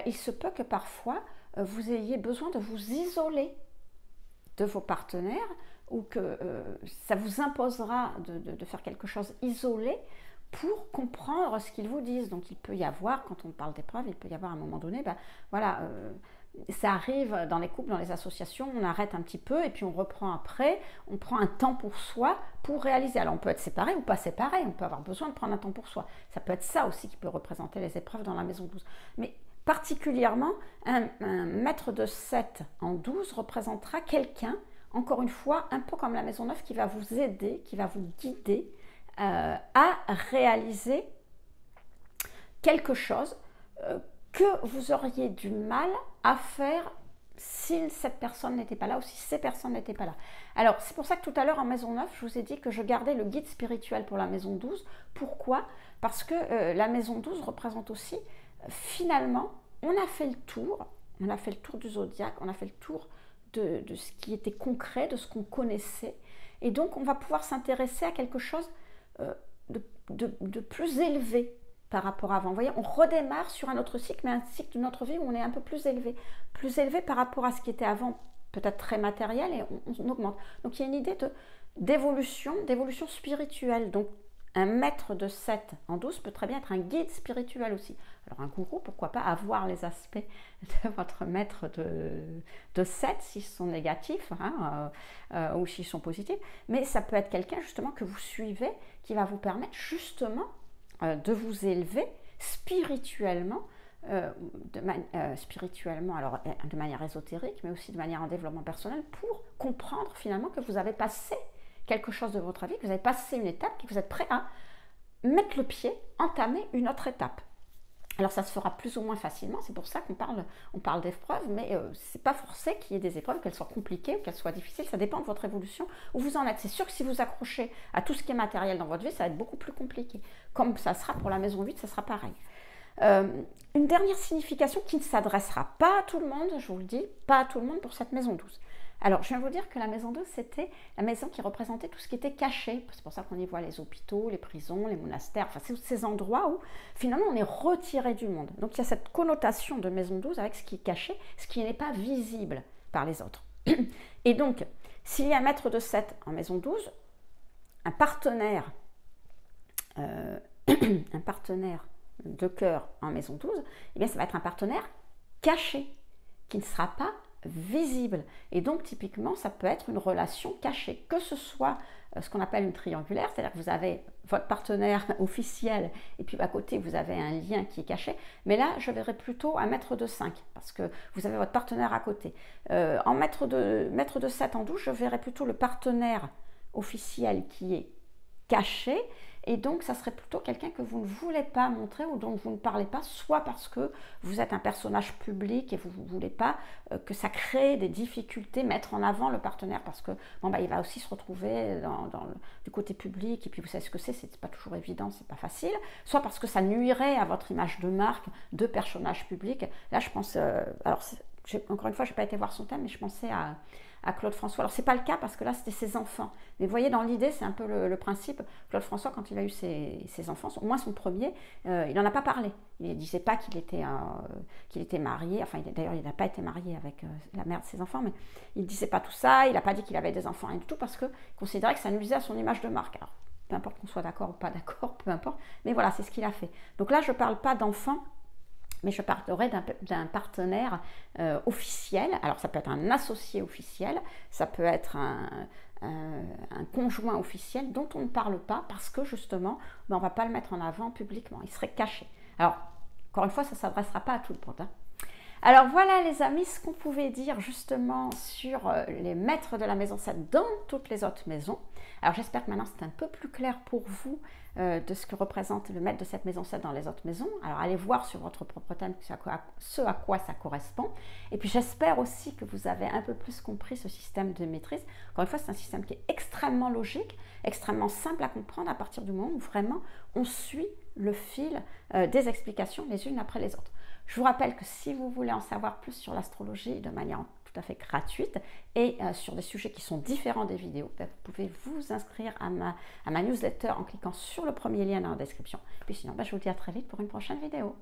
il se peut que parfois vous ayez besoin de vous isoler de vos partenaires ou que ça vous imposera de faire quelque chose isolé pour comprendre ce qu'ils vous disent. Donc il peut y avoir, quand on parle d'épreuves, il peut y avoir à un moment donné, ben, voilà, ça arrive dans les couples, dans les associations, on arrête un petit peu et puis on reprend après, on prend un temps pour soi pour réaliser. Alors on peut être séparé ou pas séparé, on peut avoir besoin de prendre un temps pour soi. Ça peut être ça aussi qui peut représenter les épreuves dans la maison 12. Mais particulièrement, un maître de 7 en 12 représentera quelqu'un, encore une fois, un peu comme la maison 9, qui va vous aider, qui va vous guider à réaliser quelque chose que vous auriez du mal à faire si cette personne n'était pas là ou si ces personnes n'étaient pas là. Alors, c'est pour ça que tout à l'heure en maison 9, je vous ai dit que je gardais le guide spirituel pour la maison 12. Pourquoi? Parce que la maison 12 représente aussi, finalement, on a fait le tour du zodiaque, on a fait le tour de ce qui était concret, de ce qu'on connaissait. Et donc, on va pouvoir s'intéresser à quelque chose de plus élevé par rapport à avant. Vous voyez, on redémarre sur un autre cycle, mais un cycle de notre vie où on est un peu plus élevé par rapport à ce qui était avant, peut-être très matériel, et on augmente. Donc il y a une idée d'évolution spirituelle. Donc un maître de 7 en 12 peut très bien être un guide spirituel aussi. Alors un gourou, pourquoi pas avoir les aspects de votre maître de 7 s'ils sont négatifs ou s'ils sont positifs, mais ça peut être quelqu'un justement que vous suivez qui va vous permettre justement de vous élever spirituellement, alors de manière ésotérique, mais aussi de manière en développement personnel, pour comprendre finalement que vous avez passé quelque chose de votre vie, que vous avez passé une étape, que vous êtes prêt à mettre le pied, entamer une autre étape. Alors ça se fera plus ou moins facilement, c'est pour ça qu'on parle d'épreuves, mais c'est pas forcé qu'il y ait des épreuves, qu'elles soient compliquées ou qu'elles soient difficiles, ça dépend de votre évolution, où vous en êtes. C'est sûr que si vous accrochez à tout ce qui est matériel dans votre vie, ça va être beaucoup plus compliqué. Comme ça sera pour la maison 8, ça sera pareil. Une dernière signification qui ne s'adressera pas à tout le monde, je vous le dis, pas à tout le monde pour cette maison 12. Alors, je viens de vous dire que la maison 12, c'était la maison qui représentait tout ce qui était caché. C'est pour ça qu'on y voit les hôpitaux, les prisons, les monastères, enfin, c'est ces endroits où, finalement, on est retiré du monde. Donc, il y a cette connotation de maison 12 avec ce qui est caché, ce qui n'est pas visible par les autres. Et donc, s'il y a un maître de 7 en maison 12, un partenaire de cœur en maison 12, eh bien, ça va être un partenaire caché, qui ne sera pas visible. Et donc, typiquement, ça peut être une relation cachée, que ce soit ce qu'on appelle une triangulaire, c'est-à-dire que vous avez votre partenaire officiel et puis à côté, vous avez un lien qui est caché. Mais là, je verrais plutôt un maître de 5 parce que vous avez votre partenaire à côté. En maître de 7 en 12, je verrais plutôt le partenaire officiel qui est caché. Et donc, ça serait plutôt quelqu'un que vous ne voulez pas montrer ou dont vous ne parlez pas, soit parce que vous êtes un personnage public et vous ne voulez pas que ça crée des difficultés, mettre en avant le partenaire parce que il va aussi se retrouver du côté public et puis vous savez ce que c'est pas toujours évident, c'est pas facile, soit parce que ça nuirait à votre image de marque, de personnage public. Là, je pense, encore une fois, je n'ai pas été voir son thème, mais je pensais à Claude François. Alors, ce n'est pas le cas parce que là, c'était ses enfants. Mais vous voyez, dans l'idée, c'est un peu le principe. Claude François, quand il a eu ses enfants, au moins son premier, il n'en a pas parlé. Il ne disait pas qu'il était marié. Enfin, d'ailleurs, il n'a pas été marié avec la mère de ses enfants, mais il ne disait pas tout ça. Il n'a pas dit qu'il avait des enfants et du tout parce qu'il considérait que ça nuisait à son image de marque. Alors, peu importe qu'on soit d'accord ou pas d'accord, peu importe. Mais voilà, c'est ce qu'il a fait. Donc là, je ne parle pas d'enfants, mais je parlerai d'un partenaire officiel. Alors ça peut être un associé officiel, ça peut être un conjoint officiel dont on ne parle pas parce que justement, on ne va pas le mettre en avant publiquement, il serait caché. Alors, encore une fois, ça ne s'adressera pas à tout le monde. Alors voilà les amis, ce qu'on pouvait dire justement sur les maîtres de la maison 7 dans toutes les autres maisons. Alors j'espère que maintenant c'est un peu plus clair pour vous de ce que représente le maître de cette maison 7 dans les autres maisons. Alors allez voir sur votre propre thème ce à quoi ça correspond. Et puis j'espère aussi que vous avez un peu plus compris ce système de maîtrise. Encore une fois, c'est un système qui est extrêmement logique, extrêmement simple à comprendre à partir du moment où vraiment on suit le fil des explications les unes après les autres. Je vous rappelle que si vous voulez en savoir plus sur l'astrologie de manière tout à fait gratuite et sur des sujets qui sont différents des vidéos, vous pouvez vous inscrire à ma newsletter en cliquant sur le premier lien dans la description. Puis sinon, je vous dis à très vite pour une prochaine vidéo.